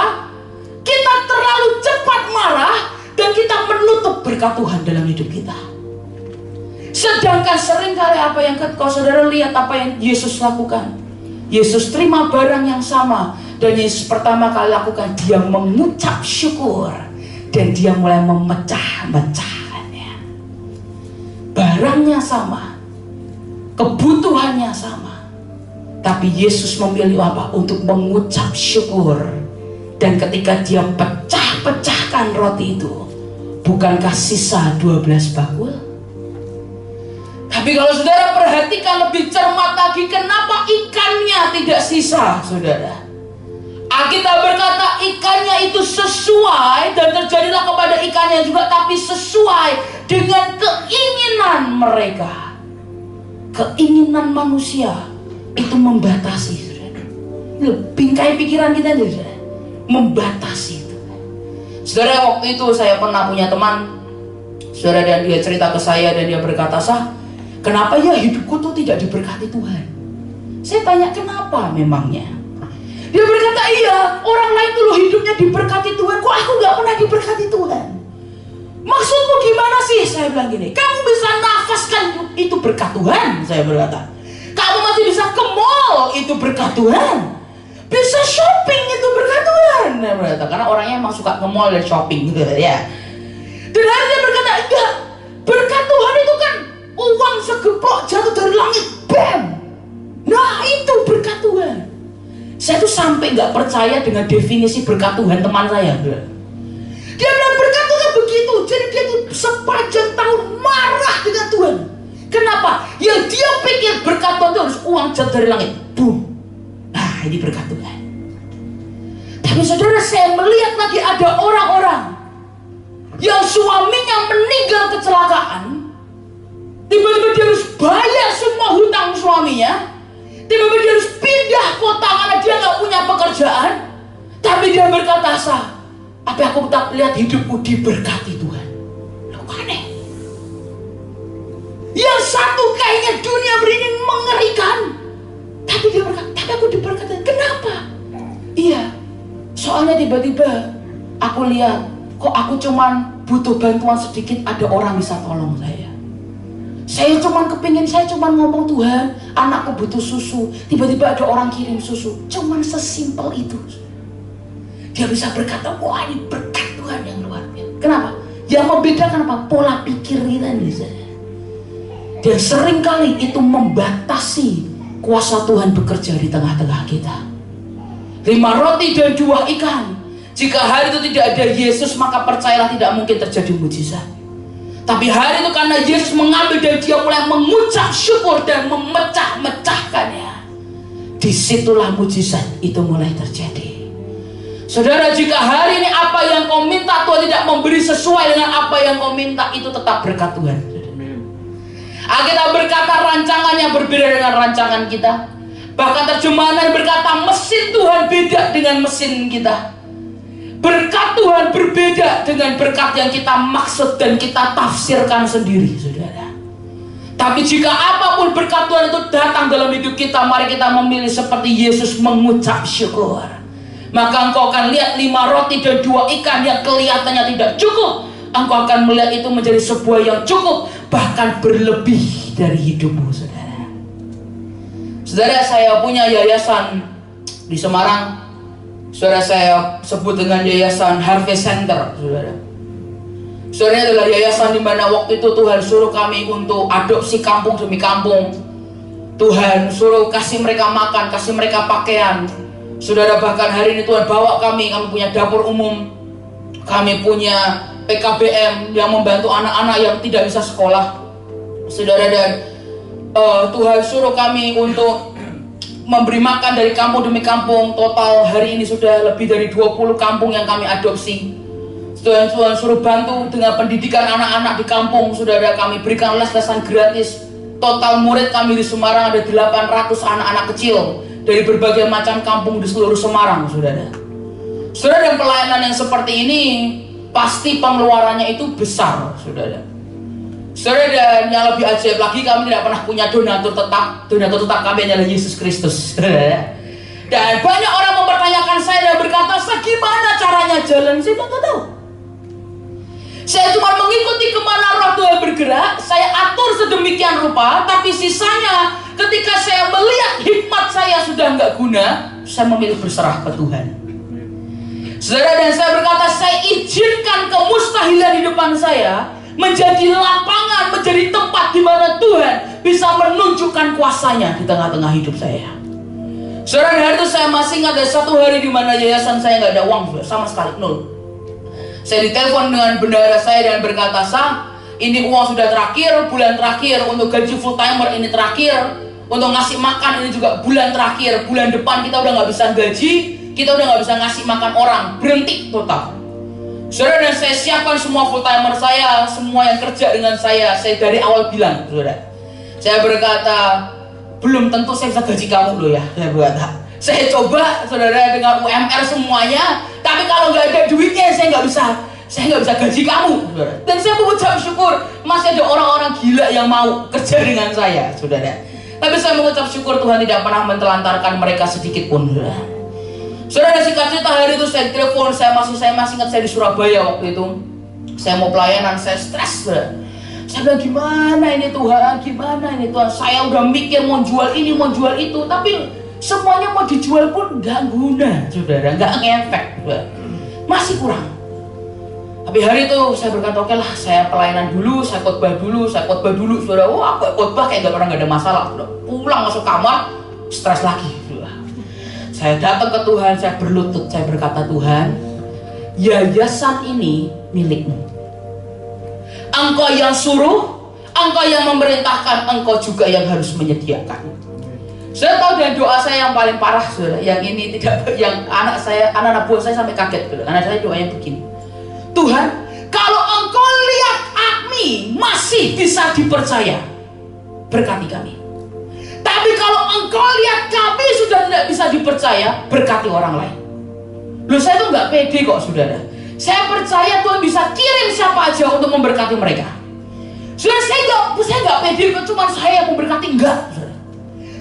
kita terlalu cepat marah dan kita menutup berkat Tuhan dalam hidup kita. Sedangkan seringkali apa yang kau saudara lihat apa yang Yesus lakukan. Yesus terima barang yang sama dan Yesus pertama kali lakukan, dia mengucap syukur dan dia mulai memecah-mecahkannya. Barangnya sama, kebutuhannya sama, tapi Yesus memilih apa? Untuk mengucap syukur. Dan ketika dia pecah-pecahkan roti itu, bukankah sisa 12 bakul? Tapi kalau saudara perhatikan lebih cermat lagi, kenapa ikannya tidak sisa, saudara? Alkitab berkata ikannya itu sesuai, dan terjadilah kepada ikannya juga, tapi sesuai dengan keinginan mereka. Keinginan manusia itu membatasi, saudara. Bingkai pikiran kita, saudara, membatasi itu. Saudara, waktu itu saya pernah punya teman, saudara, dan dia cerita ke saya dan dia berkata, Sah, kenapa ya hidupku tuh tidak diberkati Tuhan? Saya tanya, kenapa memangnya? Dia berkata, iya, orang lain tuh loh hidupnya diberkati Tuhan, kok aku gak pernah diberkati Tuhan? Maksudmu gimana sih? Saya bilang gini, kamu bisa nafaskan itu berkat Tuhan, saya berkata. Kamu masih bisa ke mall, itu berkat Tuhan. Bisa shopping, itu berkat Tuhan, saya berkata. Karena orangnya emang suka ke mall dan shopping gitu ya. Dan hari dia berkata, enggak, berkat Tuhan itu kan uang segeplok jatuh dari langit, bam. Nah itu berkat Tuhan. Saya tuh sampai nggak percaya dengan definisi berkat Tuhan teman saya. Dia bilang berkat Tuhan begitu. Jadi dia tuh sepanjang tahun marah dengan Tuhan. Kenapa? Yang dia pikir berkat Tuhan itu harus uang jatuh dari langit, boom. Nah ini berkat Tuhan. Tapi saudara, saya melihat lagi ada orang-orang yang suaminya meninggal kecelakaan, tiba-tiba dia harus bayar semua hutang suaminya, tiba-tiba dia harus pindah kota karena dia nggak punya pekerjaan, tapi dia berkata, tapi aku tetap lihat hidupku diberkati Tuhan. Loh, aneh. Yang satu kayaknya dunia ini mengerikan, tapi dia berkata, tapi aku diberkati. Kenapa? Iya, soalnya tiba-tiba aku lihat, kok aku cuman butuh bantuan sedikit, ada orang bisa tolong saya. Saya cuman ngomong, Tuhan, anakku butuh susu, tiba-tiba ada orang kirim susu. Cuman sesimpel itu. Dia bisa berkata, wah ini berkat Tuhan yang luar biasa. Kenapa? Yang membedakan apa? Pola pikir kita bisa. Dan seringkali itu membatasi kuasa Tuhan bekerja di tengah-tengah kita. 5 roti dan 2 ikan. Jika hari itu tidak ada Yesus, maka percayalah tidak mungkin terjadi mujizat. Tapi hari itu karena Yesus mengambil dan dia mulai mengucap syukur dan memecah-mecahkannya, disitulah mujizat itu mulai terjadi. Saudara, jika hari ini apa yang kau minta Tuhan tidak memberi sesuai dengan apa yang kau minta, itu tetap berkat Tuhan. Alkitab berkata rancangannya berbeda dengan rancangan kita. Bahkan terjemahan berkata mesin Tuhan beda dengan mesin kita. Berkat Tuhan berbeda dengan berkat yang kita maksud dan kita tafsirkan sendiri, saudara. Tapi jika apapun berkat Tuhan itu datang dalam hidup kita, mari kita memilih seperti Yesus mengucap syukur. Maka engkau akan lihat 5 roti dan 2 ikan yang kelihatannya tidak cukup, engkau akan melihat itu menjadi sebuah yang cukup, bahkan berlebih dari hidupmu, saudara. Saudara, saya punya yayasan di Semarang. Saudara, saya sebut dengan yayasan Harvest Center, saudara. Saudara, adalah yayasan di mana waktu itu Tuhan suruh kami untuk adopsi kampung demi kampung. Tuhan suruh kasih mereka makan, kasih mereka pakaian. Saudara, bahkan hari ini Tuhan bawa kami punya dapur umum, kami punya PKBM yang membantu anak-anak yang tidak bisa sekolah, saudara. Dan Tuhan suruh kami untuk memberi makan dari kampung demi kampung. Total hari ini sudah lebih dari 20 kampung yang kami adopsi. Tuhan suruh bantu dengan pendidikan anak-anak di kampung, saudara. Kami berikan les-lesan gratis. Total murid kami di Semarang ada 800 anak-anak kecil dari berbagai macam kampung di seluruh Semarang, saudara. Saudara, dan pelayanan yang seperti ini pasti pengeluarannya itu besar, saudara. Saudara, dan yang lebih ajaib lagi, kami tidak pernah punya donatur tetap. Donatur tetap kami adalah Yesus Kristus. Dan banyak orang mempertanyakan saya dan berkata, gimana caranya jalan? Saya nggak tahu. Saya cuma mengikuti kemana roh Tuhan bergerak. Saya atur sedemikian rupa. Tapi sisanya, ketika saya melihat hikmat saya sudah nggak guna, saya memilih berserah ke Tuhan. Saudara, dan saya berkata, saya izinkan kemustahilan di depan saya menjadi lapangan, menjadi tempat di mana Tuhan bisa menunjukkan kuasanya di tengah-tengah hidup saya. Saudara, hari itu saya masih ingat ada satu hari di mana yayasan saya nggak ada uang, sama sekali, nol. Saya ditelepon dengan bendahara saya dan berkata, ini uang sudah terakhir, bulan terakhir, untuk gaji full timer ini terakhir, untuk ngasih makan ini juga bulan terakhir, bulan depan kita udah nggak bisa gaji, kita udah nggak bisa ngasih makan orang, berhenti total. Saudara, dan saya siapkan semua full timer saya, semua yang kerja dengan saya dari awal bilang, saudara. Saya berkata, belum tentu saya bisa gaji kamu loh ya, saya berkata. Saya coba, saudara, dengan UMR semuanya, tapi kalau nggak ada duitnya saya nggak bisa gaji kamu, saudara. Dan saya mengucap syukur masih ada orang-orang gila yang mau kerja dengan saya, saudara. Tapi saya mengucap syukur Tuhan tidak pernah mentelantarkan mereka sedikit pun, saudara. Saudara, singkat cerita hari itu saya telepon, saya masih ingat saya di Surabaya waktu itu. Saya mau pelayanan, saya stres, saudara. Saya bilang, gimana ini Tuhan, gimana ini Tuhan. Saya udah mikir mau jual ini, mau jual itu, tapi semuanya mau dijual pun nggak guna, saudara, nggak ngefek, masih kurang. Tapi hari itu saya berkata, oke lah, saya pelayanan dulu, saya khotbah dulu, saudara. Wah, khotbah kayak nggak ada masalah. Udah pulang masuk kamar, stres lagi. Saya datang ke Tuhan, saya berlutut, saya berkata, Tuhan, yayasan ini milikmu. Engkau yang suruh, engkau yang memerintahkan, engkau juga yang harus menyediakan. Saya tahu dari doa saya yang paling parah, saudara. Yang ini tidak, yang anak buah saya sampai kaget. Saudara. Anak saya doanya begini. Tuhan, kalau Engkau lihat kami masih bisa dipercaya, berkati kami. Tapi kalau Engkau lihat kami sudah tidak bisa dipercaya, berkati orang lain. Loh, saya tuh nggak pede kok, saudara. Saya percaya Tuhan bisa kirim siapa aja untuk memberkati mereka. Saudara, saya nggak pede kok, cuma saya yang memberkati, enggak. Saudara.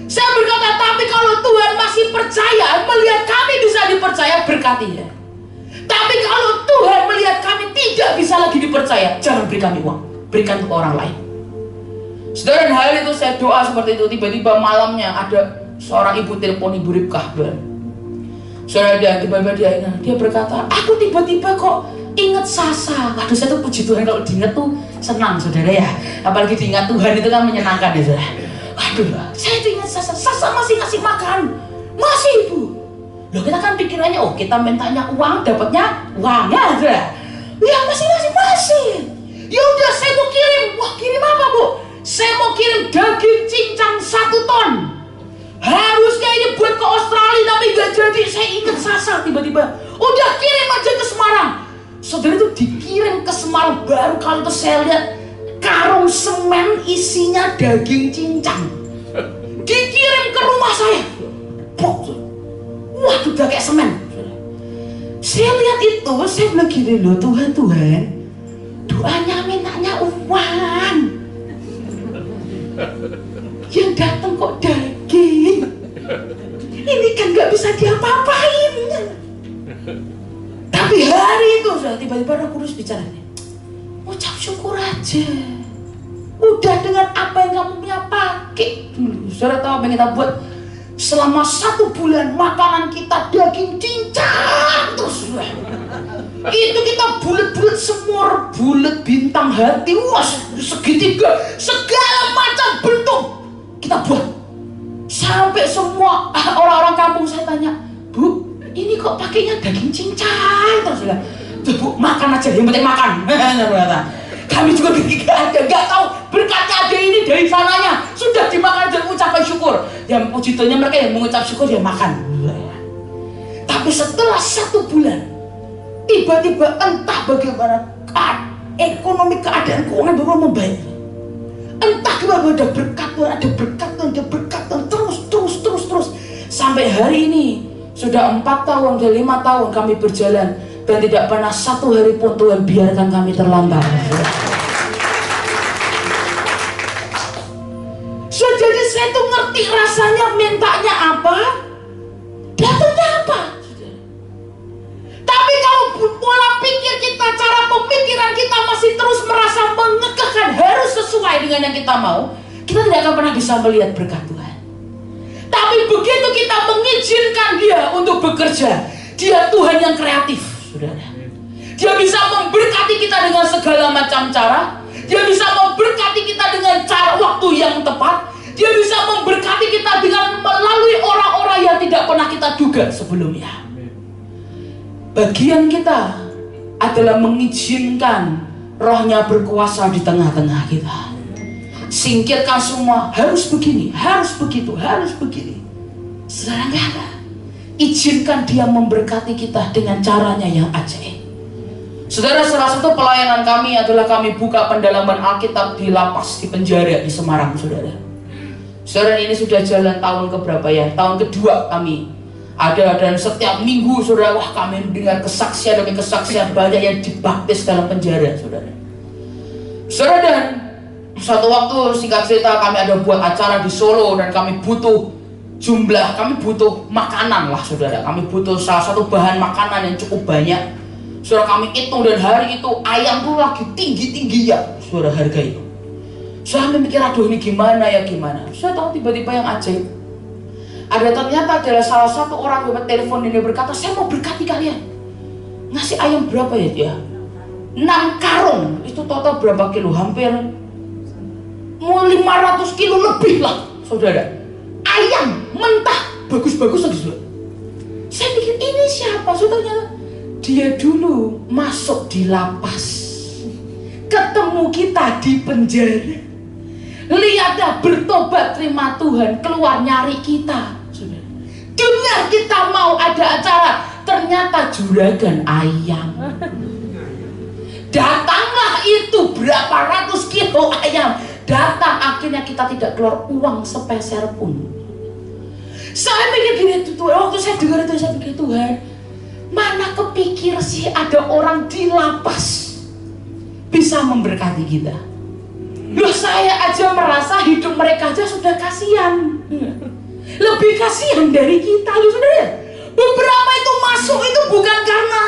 Saya berkata, tapi kalau Tuhan masih percaya, melihat kami bisa dipercaya, berkati ya. Tapi kalau Tuhan melihat kami tidak bisa lagi dipercaya, jangan beri kami uang, berikan untuk orang lain. Saudara, dan hari itu saya doa seperti itu. Tiba-tiba malamnya ada seorang ibu telepon, Ibu Ribkah. Saudara, dia tiba-tiba dia berkata, aku tiba-tiba kok ingat Sasa. Aduh, saya tuh puji Tuhan kalau diingat tuh senang, saudara ya. Apalagi diingat Tuhan itu kan menyenangkan ya, saudara. Aduh, saya tuh ingat Sasa. Sasa masih ngasih makan, masih Ibu. Loh, kita kan pikirannya, oh kita mintanya uang, dapatnya uang ya, saudara. Ya masih. Ya udah, saya mau kirim. Wah, kirim apa, Bu? Saya mau kirim daging cincang 1 ton. Harusnya ini buat ke Australia, tapi gak jadi. Saya ingat Sasa tiba-tiba. Udah, kirim aja ke Semarang. Saudara, itu dikirim ke Semarang. Baru kali itu saya lihat karung semen isinya daging cincang. Dikirim ke rumah saya. Waduh, udah kayak semen. Saya lihat itu, saya bilang gini, loh Tuhan, doanya mintanya uang. Yang datang kok daging. Ini kan gak bisa diapa-apain. Tapi hari itu tiba-tiba Roh Kudus bicara, ucap syukur aja. Udah dengan apa yang kamu punya pakai. Saudara tahu apa yang kita buat? Selama 1 bulan makanan kita daging cincang terus. Itu kita bulat-bulat semur, bulat bintang hati, segitiga, segala macam bentuk kita buat. Sampai semua orang-orang kampung saya tanya, Bu, ini kok pakainya daging cincang terus ya? Bu, makan aja, yang penting makan. Kami juga gak tahu berkatnya ada ini dari sananya, sudah dimakan dan ucapan syukur. Yang puji Tuhan, mereka yang mengucap syukur dia makan. Tapi setelah 1 bulan, tiba-tiba entah bagaimana ekonomi, keadaan keuangan baru membaik. Entah kenapa ada berkat Tuhan, terus sampai hari ini sudah 4 tahun, sudah 5 tahun kami berjalan dan tidak pernah 1 hari pun Tuhan biarkan kami terlambat. So, jadi saya tuh ngerti rasanya mintanya apa, datangnya apa. Tapi kalau pola pikir kita, cara pemikiran kita masih terus merasa mengekehkan harus sesuai dengan yang kita mau, kita tidak akan pernah bisa melihat berkat Tuhan. Tapi begitu kita mengizinkan Dia untuk bekerja, Dia Tuhan yang kreatif, saudara. Dia bisa memberkati kita dengan segala macam cara. Dia bisa memberkati kita dengan cara waktu yang tepat. Dia bisa memberkati kita dengan melalui orang-orang yang tidak pernah kita duga sebelumnya. Bagian kita adalah mengizinkan Rohnya berkuasa di tengah-tengah kita. Singkirkan semua, harus begini, harus begitu, harus begini. Saudara, enggak ada. Izinkan Dia memberkati kita dengan caranya yang ajaib. Saudara, salah satu pelayanan kami adalah kami buka pendalaman Alkitab di lapas, di penjara di Semarang, saudara. Saudara, ini sudah jalan tahun keberapa ya? Tahun kedua kami ada, dan setiap minggu, saudara, wah kami mendengar kesaksian demi kesaksian banyak yang dibaptis dalam penjara, saudara. Saudara, dan suatu waktu singkat cerita kami ada buat acara di Solo dan kami butuh jumlah, kami butuh makanan lah, saudara. Kami butuh salah satu bahan makanan yang cukup banyak. Saudara, kami hitung dan hari itu ayam tuh lagi tinggi-tinggi ya, saudara, harga itu. Saudara, kami mikir, aduh ini gimana ya, gimana. Saudara tahu tiba-tiba yang ajaib. Ada ternyata adalah salah satu orang yang telepon ini berkata, saya mau berkati kalian. Ngasih ayam berapa ya dia? 6 karung, itu total berapa kilo? Hampir mau 500 kilo lebih lah, saudara. Ayam mentah, bagus-bagus lagi, saudara. Saya pikir ini siapa, saudara? Dia dulu masuk di lapas, ketemu kita di penjara. Lihat dah, bertobat, terima Tuhan, keluar nyari kita. Dengar kita mau ada acara, ternyata juragan ayam. Datanglah itu berapa ratus kilo ayam. Datang, akhirnya kita tidak keluar uang sepeser pun. Saya mikir gini, waktu saya dengar itu saya pikir, Tuhan, mana kepikir sih ada orang di lapas bisa memberkati kita. Loh, saya aja merasa hidup mereka aja sudah kasihan. Lebih kasihan dari kita loh saudara. Beberapa itu masuk itu bukan karena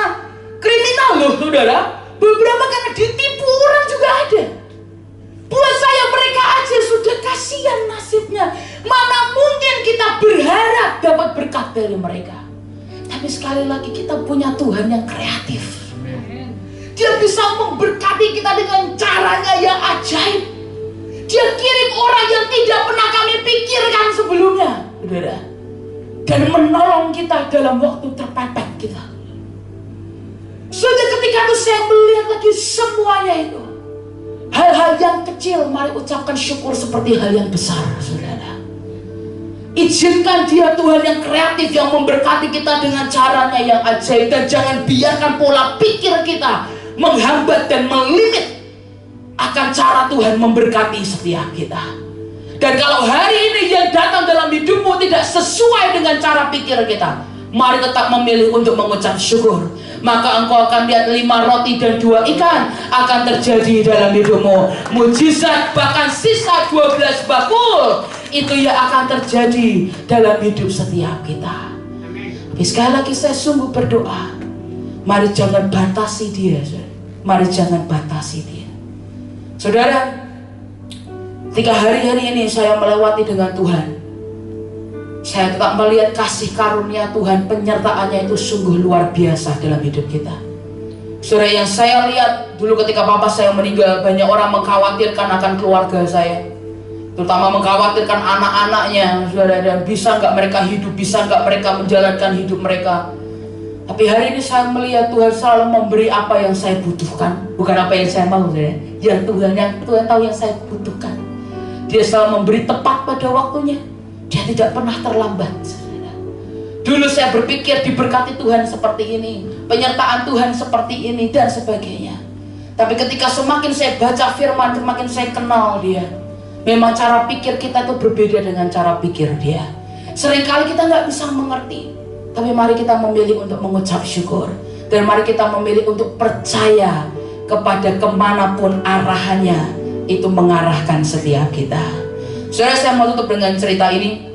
kriminal loh saudara. Beberapa karena ditipu orang juga ada. Buat saya mereka aja sudah kasihan nasibnya. Mana mungkin kita berharap dapat berkat dari mereka. Tapi sekali lagi kita punya Tuhan yang kreatif. Dia bisa memberkati kita dengan caranya yang ajaib. Dia kirim orang yang tidak pernah kami pikirkan sebelumnya, saudara, dan menolong kita dalam waktu terpepet kita. Sudah ketika itu saya melihat lagi semuanya itu, hal-hal yang kecil, mari ucapkan syukur seperti hal yang besar, saudara. Izinkan Dia Tuhan yang kreatif yang memberkati kita dengan caranya yang ajaib, dan jangan biarkan pola pikir kita menghambat dan melimit akan cara Tuhan memberkati setiap kita. Dan kalau hari ini yang datang dalam hidupmu tidak sesuai dengan cara pikir kita, mari tetap memilih untuk mengucap syukur. Maka engkau akan lihat 5 roti dan 2 ikan akan terjadi dalam hidupmu. Mujizat bahkan sisa 12 bakul itu yang akan terjadi dalam hidup setiap kita. Tapi sekali lagi saya sungguh berdoa, mari jangan batasi dia. Mari jangan batasi dia. Saudara, ketika hari-hari ini saya melewati dengan Tuhan, saya tetap melihat kasih karunia Tuhan, penyertaannya itu sungguh luar biasa dalam hidup kita. Saudara, yang saya lihat dulu ketika bapak saya meninggal, banyak orang mengkhawatirkan akan keluarga saya, terutama mengkhawatirkan anak-anaknya, saudara, dan bisa nggak mereka hidup, bisa nggak mereka menjalankan hidup mereka. Tapi hari ini saya melihat Tuhan selalu memberi apa yang saya butuhkan, bukan apa yang saya mau, saudara. Yang Tuhan tahu yang saya butuhkan. Dia selalu memberi tepat pada waktunya. Dia tidak pernah terlambat, saudara. Dulu saya berpikir diberkati Tuhan seperti ini, penyertaan Tuhan seperti ini, dan sebagainya. Tapi ketika semakin saya baca firman, semakin saya kenal Dia. Memang cara pikir kita itu berbeda dengan cara pikir Dia. Seringkali kita nggak bisa mengerti. Tapi mari kita memilih untuk mengucap syukur. Dan mari kita memilih untuk percaya kepada kemanapun arahannya, itu mengarahkan setiap kita. Saudara, saya mau tutup dengan cerita ini.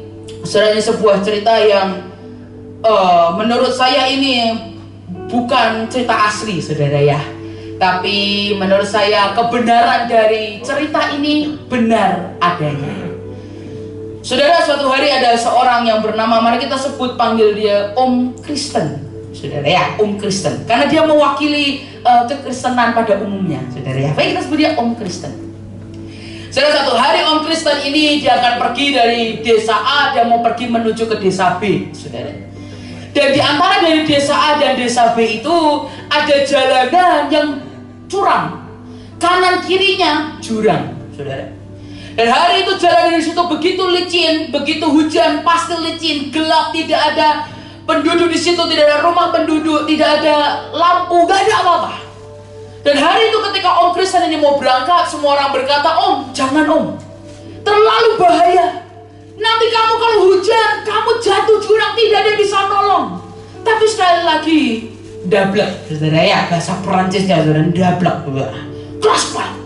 Saudara, ini sebuah cerita yang menurut saya ini bukan cerita asli, saudara ya. Tapi menurut saya kebenaran dari cerita ini benar adanya. Saudara, suatu hari ada seorang yang bernama, mari kita sebut panggil dia Om Kristen, saudara ya, Om Kristen, karena dia mewakili kekristenan pada umumnya, saudara ya. Baik, kita sebut dia Om Kristen. Saudara, satu hari Om Kristen ini dia akan pergi dari desa A, dia mau pergi menuju ke desa B, saudara. Dan di antara dari desa A dan desa B itu ada jalanan yang curam, kanan kirinya jurang, saudara. Dan hari itu jalan di situ begitu licin, begitu hujan pasti licin, gelap, tidak ada penduduk di situ, tidak ada rumah penduduk, tidak ada lampu, gak ada apa-apa. Dan hari itu ketika Om Kristen ini mau berangkat, semua orang berkata, Om, jangan Om, terlalu bahaya. Nanti kamu kalau hujan, kamu jatuh jurang, tidak ada yang bisa nolong. Tapi sekali lagi, dablek, saudara ya, bahasa Perancisnya, saudara, dablek, keras banget.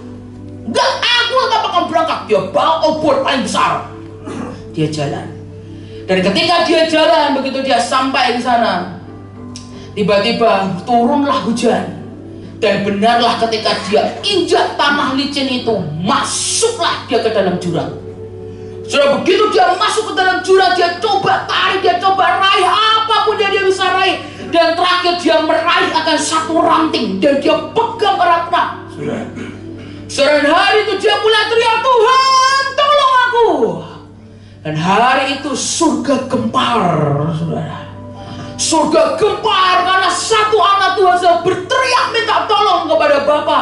Enggak, aku tetap akan berangkat. Dia bawa obor paling besar. Dia jalan. Dan ketika dia jalan, begitu dia sampai di sana, tiba-tiba turunlah hujan. Dan benarlah ketika dia injak tanah licin itu, masuklah dia ke dalam jurang. Sudah begitu dia masuk ke dalam jurang, dia coba tarik, dia coba raih apapun yang dia bisa raih. Dan terakhir dia meraih akan satu ranting dan dia pegang erat-erat. Dan hari itu dia mulai teriak, Tuhan tolong aku. Dan hari itu surga gempar, saudara. Surga gempar karena satu anak Tuhan sedang berteriak minta tolong kepada Bapa.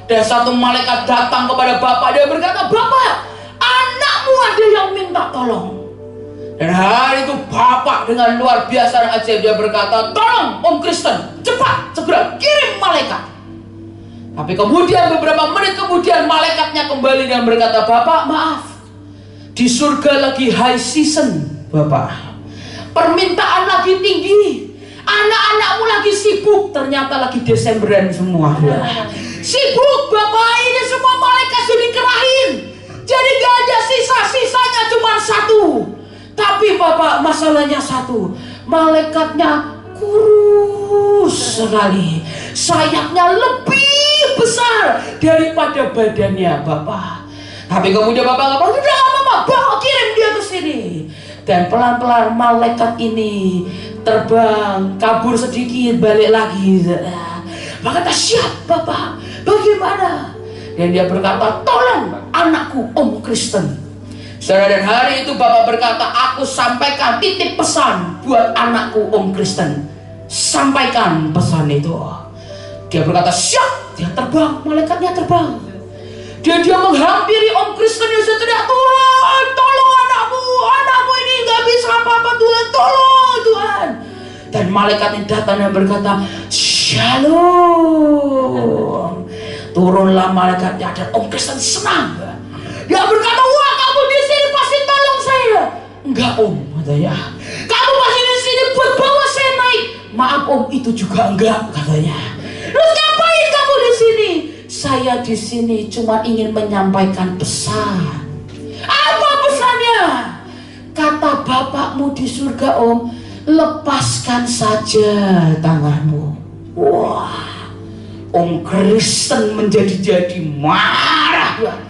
Dan satu malaikat datang kepada Bapa. Dia berkata, Bapa, saya yang minta tolong. Dan hari itu Bapak dengan luar biasa dan ajaib dia berkata, tolong Om Kristen, cepat segera kirim malaikat. Tapi kemudian beberapa menit kemudian malaikatnya kembali dan berkata, Bapak maaf, di surga lagi high season Bapak, permintaan lagi tinggi, anak-anakmu lagi sibuk. Ternyata lagi Desemberan semua. Sibuk Bapak, ini semua malaikat sudah dikerahin, jadi gak ada sisa-sisanya, cuma satu. Tapi Bapak, masalahnya satu, malaikatnya kurus sekali, sayapnya lebih besar daripada badannya Bapak. Tapi kemudian Bapak ngomong, udah apa-apa, bawa kirim dia ke sini. Dan pelan-pelan malaikat ini terbang, kabur sedikit, balik lagi. Maka kata, siap Bapak, bagaimana? Dan dia berkata, tolong anakku Om Kristen. Saudara, dan hari itu Bapak berkata, aku sampaikan titip pesan buat anakku Om Kristen. Sampaikan pesan itu. Dia berkata, siap. Dia terbang, malaikatnya terbang. Dia menghampiri Om Kristen yang sedang, Tuhan, tolong anakmu ini nggak bisa apa-apa Tuhan, tolong Tuhan. Dan malaikatnya datang dan berkata, Shalom. Turunlah malaikatnya dan Om Kristen senang. Dia berkata, wah kamu di sini pasti tolong saya. Enggak Om, katanya. Kamu pasti di sini buat bawa saya naik. Maaf Om, itu juga enggak, katanya. Terus ngapain kamu di sini? Saya di sini cuma ingin menyampaikan pesan. Apa pesannya? Kata bapakmu di surga Om, lepaskan saja tanganmu. Wah, Om Kristen menjadi marah.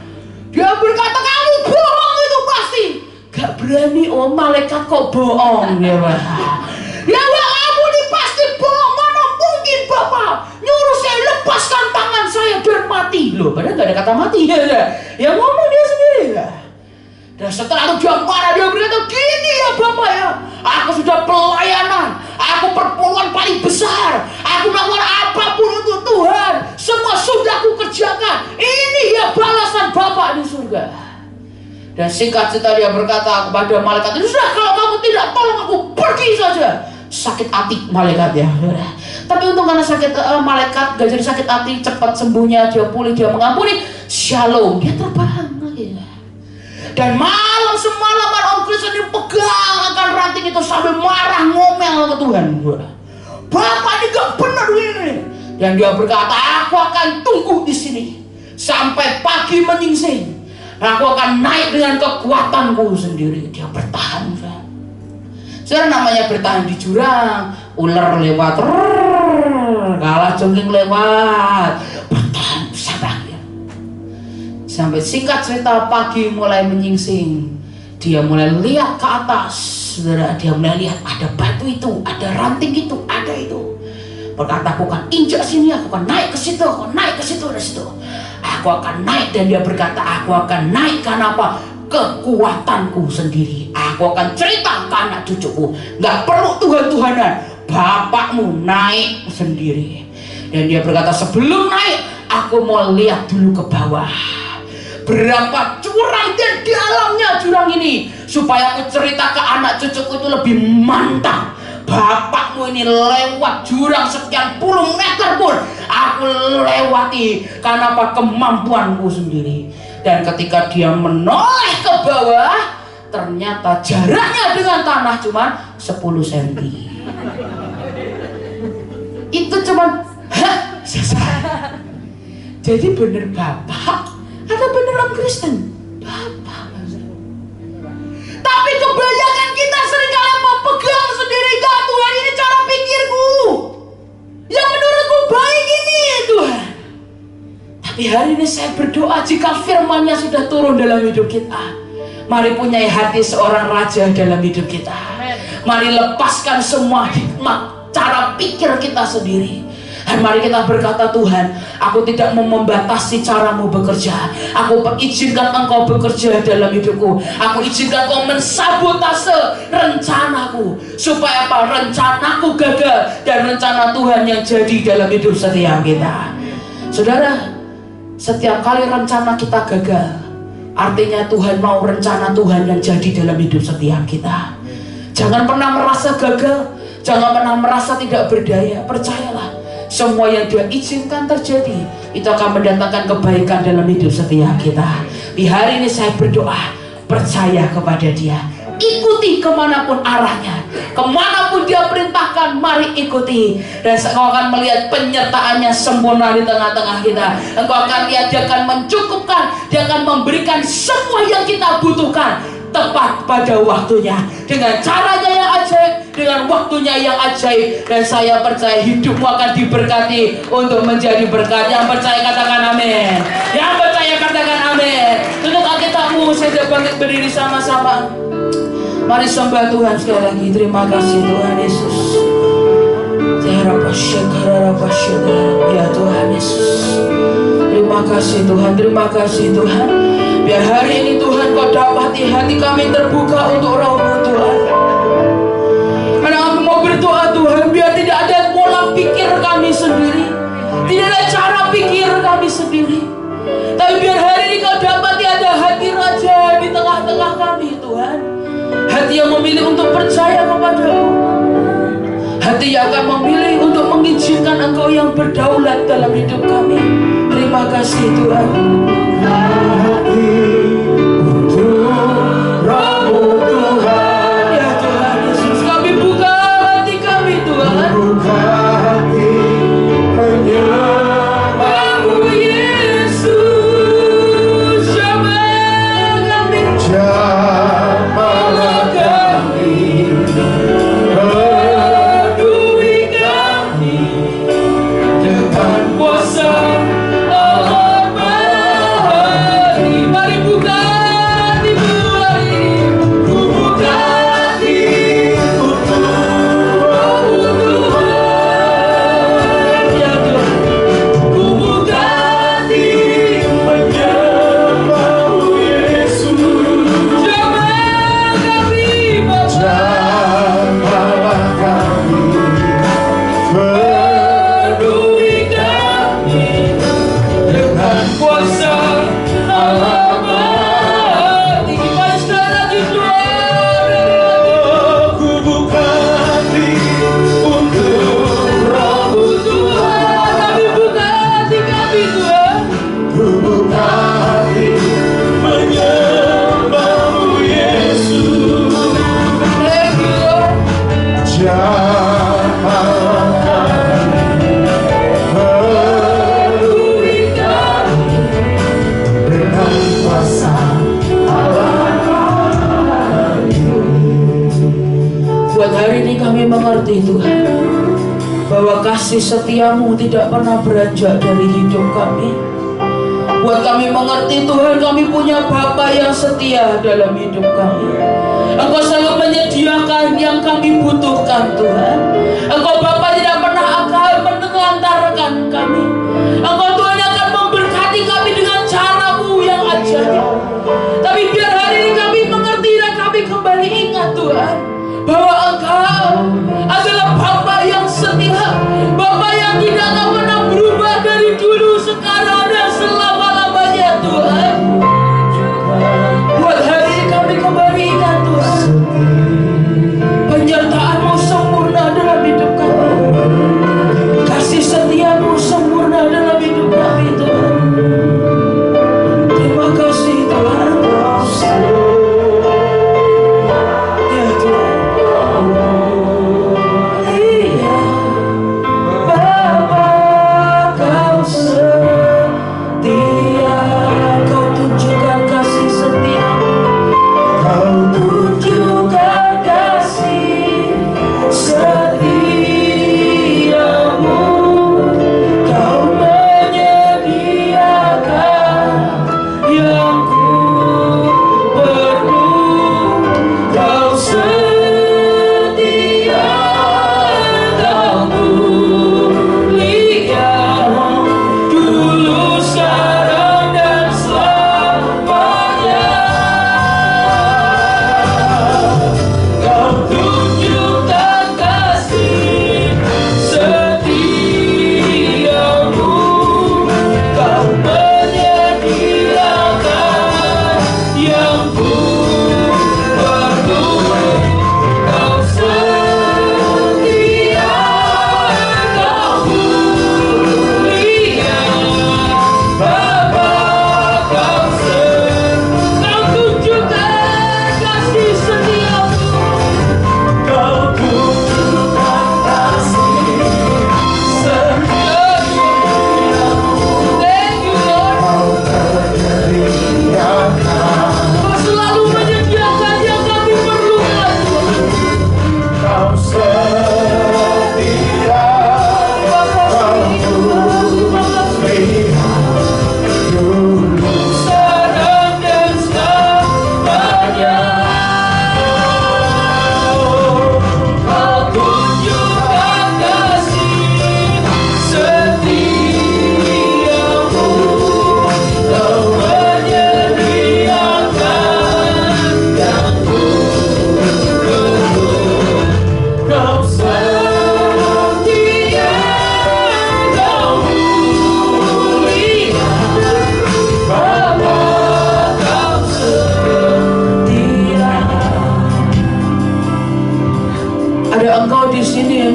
Dia berkata, kamu bohong itu pasti. Gak berani Om, malaikat kok bohong ya Pak. Ya Pak, kamu ini pasti bohong. Mana mungkin Bapak nyuruh saya lepaskan tangan saya dan mati. Loh, padahal gak ada kata mati ya. Ya ngomong dia sendiri ya. Dan setelah itu dia marah, dia berkata, gini ya Bapak ya, aku sudah pelayanan, aku perpuluhan paling besar, aku melakukan apapun untuk Tuhan, semua sudah aku kerjakan, ini ya balasan Bapak di surga. Dan singkat cerita dia berkata kepada malaikat itu, sudah kalau kamu tidak tolong aku, pergi saja. Sakit hati malaikat ya. Tapi untung karena sakit malaikat gak jadi sakit hati, cepat sembuhnya, dia pulih, dia mengampuni. Shalom, dia terbang lagi. Dan malam semalaman Om Kristen dipegang akan ranting itu sambil marah ngomel ke Tuhan. Bapak ini gak benar ini. Dan dia berkata, aku akan tunggu di sini sampai pagi menyingsing. Aku akan naik dengan kekuatanku sendiri. Dia bertahan. Saudara, namanya bertahan di jurang, ular lewat, kalah jengking lewat, bertahan sampai. Sampai singkat cerita pagi mulai menyingsing, dia mulai lihat ke atas, saudara. Dia mulai lihat ada batu itu, ada ranting itu, ada itu. Berkata, aku akan injak sini, aku akan naik ke situ, aku akan naik ke situ, dari situ. Aku akan naik. Dan dia berkata, aku akan naik karena apa? Kekuatanku sendiri. Aku akan cerita ke anak cucuku, gak perlu Tuhan-Tuhanan, bapakmu naik sendiri. Dan dia berkata, sebelum naik aku mau lihat dulu ke bawah, berapa jurang dan dalamnya jurang ini, supaya aku cerita ke anak cucuku itu lebih mantap. Bapakmu ini lewat jurang sekian puluh meter pun aku lewati karena apa? Kemampuanku sendiri. Dan ketika dia menoleh ke bawah, ternyata jaraknya dengan tanah cuma 10 cm. Itu cuma jadi bener Bapak atau bener Om Kristen? Bapak. Tapi kebanyakan kita seringkali mau pegang sendiri, gak Tuhan ini cara pikirku, yang menurutku baik ini Tuhan. Tapi hari ini saya berdoa, jika firman-Nya sudah turun dalam hidup kita, mari punyai hati seorang raja dalam hidup kita. Mari lepaskan semua hikmat cara pikir kita sendiri. Dan mari kita berkata, Tuhan, aku tidak mau membatasi caramu bekerja. Aku izinkan Engkau bekerja dalam hidupku. Aku izinkan Engkau mensabotase rencanaku, supaya apa? Rencanaku gagal dan rencana Tuhan yang jadi dalam hidup setiap kita. Saudara, setiap kali rencana kita gagal, Artinya Tuhan mau rencana Tuhan yang jadi dalam hidup setiap kita. Jangan pernah merasa gagal, jangan pernah merasa tidak berdaya. Percayalah, semua yang Dia izinkan terjadi itu akan mendatangkan kebaikan dalam hidup setiap kita. Di hari ini saya berdoa, percaya kepada Dia, ikuti kemanapun arahnya, kemanapun Dia perintahkan, mari ikuti. Dan engkau akan melihat penyertaannya sempurna di tengah-tengah kita. Engkau akan lihat Dia akan mencukupkan, Dia akan memberikan semua yang kita butuhkan tepat pada waktunya, dengan caranya yang ajaib, dengan waktunya yang ajaib. Dan saya percaya hidupmu akan diberkati untuk menjadi berkat. Yang percaya katakan amin. Yang percaya katakan amin. Tutup Alkitabmu, saya bangkit berdiri sama-sama. Mari sembah Tuhan sekali lagi. Terima kasih Tuhan Yesus. Ya Tuhan Yesus, terima kasih Tuhan, terima kasih Tuhan. Biar hari ini Tuhan Kau dapati hati kami terbuka untuk Roh-Mu Tuhan. Karena kami mau berdoa Tuhan, biar tidak ada pola pikir kami sendiri, tidak ada cara pikir kami sendiri, tapi biar hari ini Kau dapati ada hati Raja di tengah-tengah kami Tuhan. Hati yang memilih untuk percaya kepada-Mu, hati yang akan memilih untuk mengizinkan Engkau yang berdaulat dalam hidup kami. Terima kasih Tuhan. Hati untuk Roh-Mu Tuhan. Ya Tuhan Yesus, kami buka hati kami Tuhan. Buka hati menyembah-Mu Yesus. Jamah kami, jamalah kami, peduli kami dengan kuasa Allah Mahadi. Mari buka hatimu hari ini. Ku buka hati untuk Roh-Mu Tuhan. Ya Tuhan, ku buka hati menyembah-Mu Yesus. jamah kami Bapa. Jamalah kami, Peduli kami dengan kuasa Allah Mahadi. Mari sekali lagi Tuhan. ku buka hati untuk Roh-Mu Tuhan, kami buka hati kami Tuhan. Ku buka hati menyembah-Mu Yesus. Thank you Lord. Jamalah kami, peduli kami dengan kuasa Allah. Buat hari ini kami mengerti Tuhan, bahwa kasih setiamu tidak pernah beranjak dari hidup kami. Buat kami mengerti Tuhan, kami punya Bapa yang setia dalam hidup kami. Engkau selalu menyediakan yang kami butuhkan Tuhan. Engkau Bapa tidak pernah akan menelantarkan kami. Engkau Tuhan yang akan memberkati kami dengan cara-Mu yang ajaib. Tapi biar hari ini kami mengerti dan kami kembali ingat Tuhan, bahwa Engkau adalah Bapa yang setia, Bapa yang tidak akan pernah berubah dari dulu, sekarang dan selama-lamanya Tuhan. Buat hari ini kami kembali ingat Tuhan, penyertaan-Mu sempurna dalam hidup kami.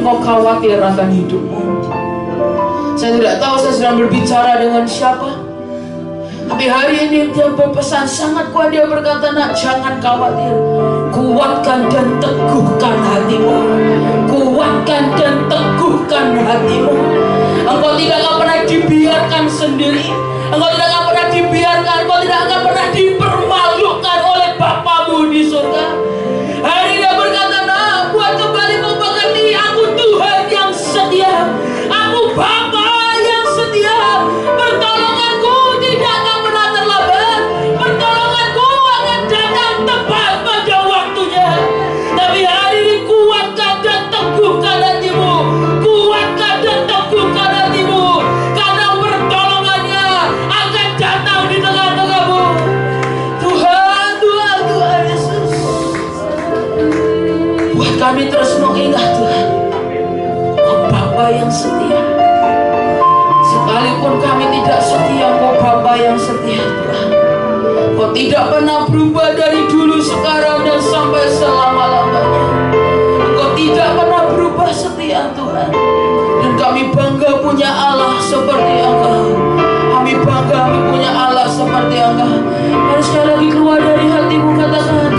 Engkau khawatir akan hidupmu. Saya tidak tahu saya sedang berbicara dengan siapa, tapi hari ini dia berpesan sangat kuat. Dia berkata, nak, jangan khawatir. Kuatkan dan teguhkan hatimu. Kuatkan dan teguhkan hatimu. Engkau tidak akan pernah dibiarkan sendiri. Engkau tidak akan pernah dibiarkan. Engkau tidak akan pernah dipermalukan oleh Bapamu di surga. Hari ini dia berkata, nak, buat kembali kau mengerti, aku Tuhan yang setia. Aku Bapa yang setia. Pertolonganku tidak akan pernah terlambat. Pertolonganku akan datang tepat pada waktunya. Tapi hari ini kuatkan dan teguhkan hatimu. Kuatkan dan teguhkan hatimu, karena pertolongannya akan datang di tengah-tengahmu. Tuhan, Tuhan, Tuhan Yesus, buat kami terus mengingat Tuhan, Kau Bapa yang setia. Sekalipun kami tidak setia, Kau Bapa yang setia Tuhan. Kau tidak pernah berubah dari dulu, sekarang, dan sampai selama-lamanya. Engkau tidak pernah berubah setia Tuhan. Dan kami bangga punya Allah seperti Engkau. Kami bangga kami punya Allah seperti Engkau. Mari sekali lagi keluar dari hatimu katakan,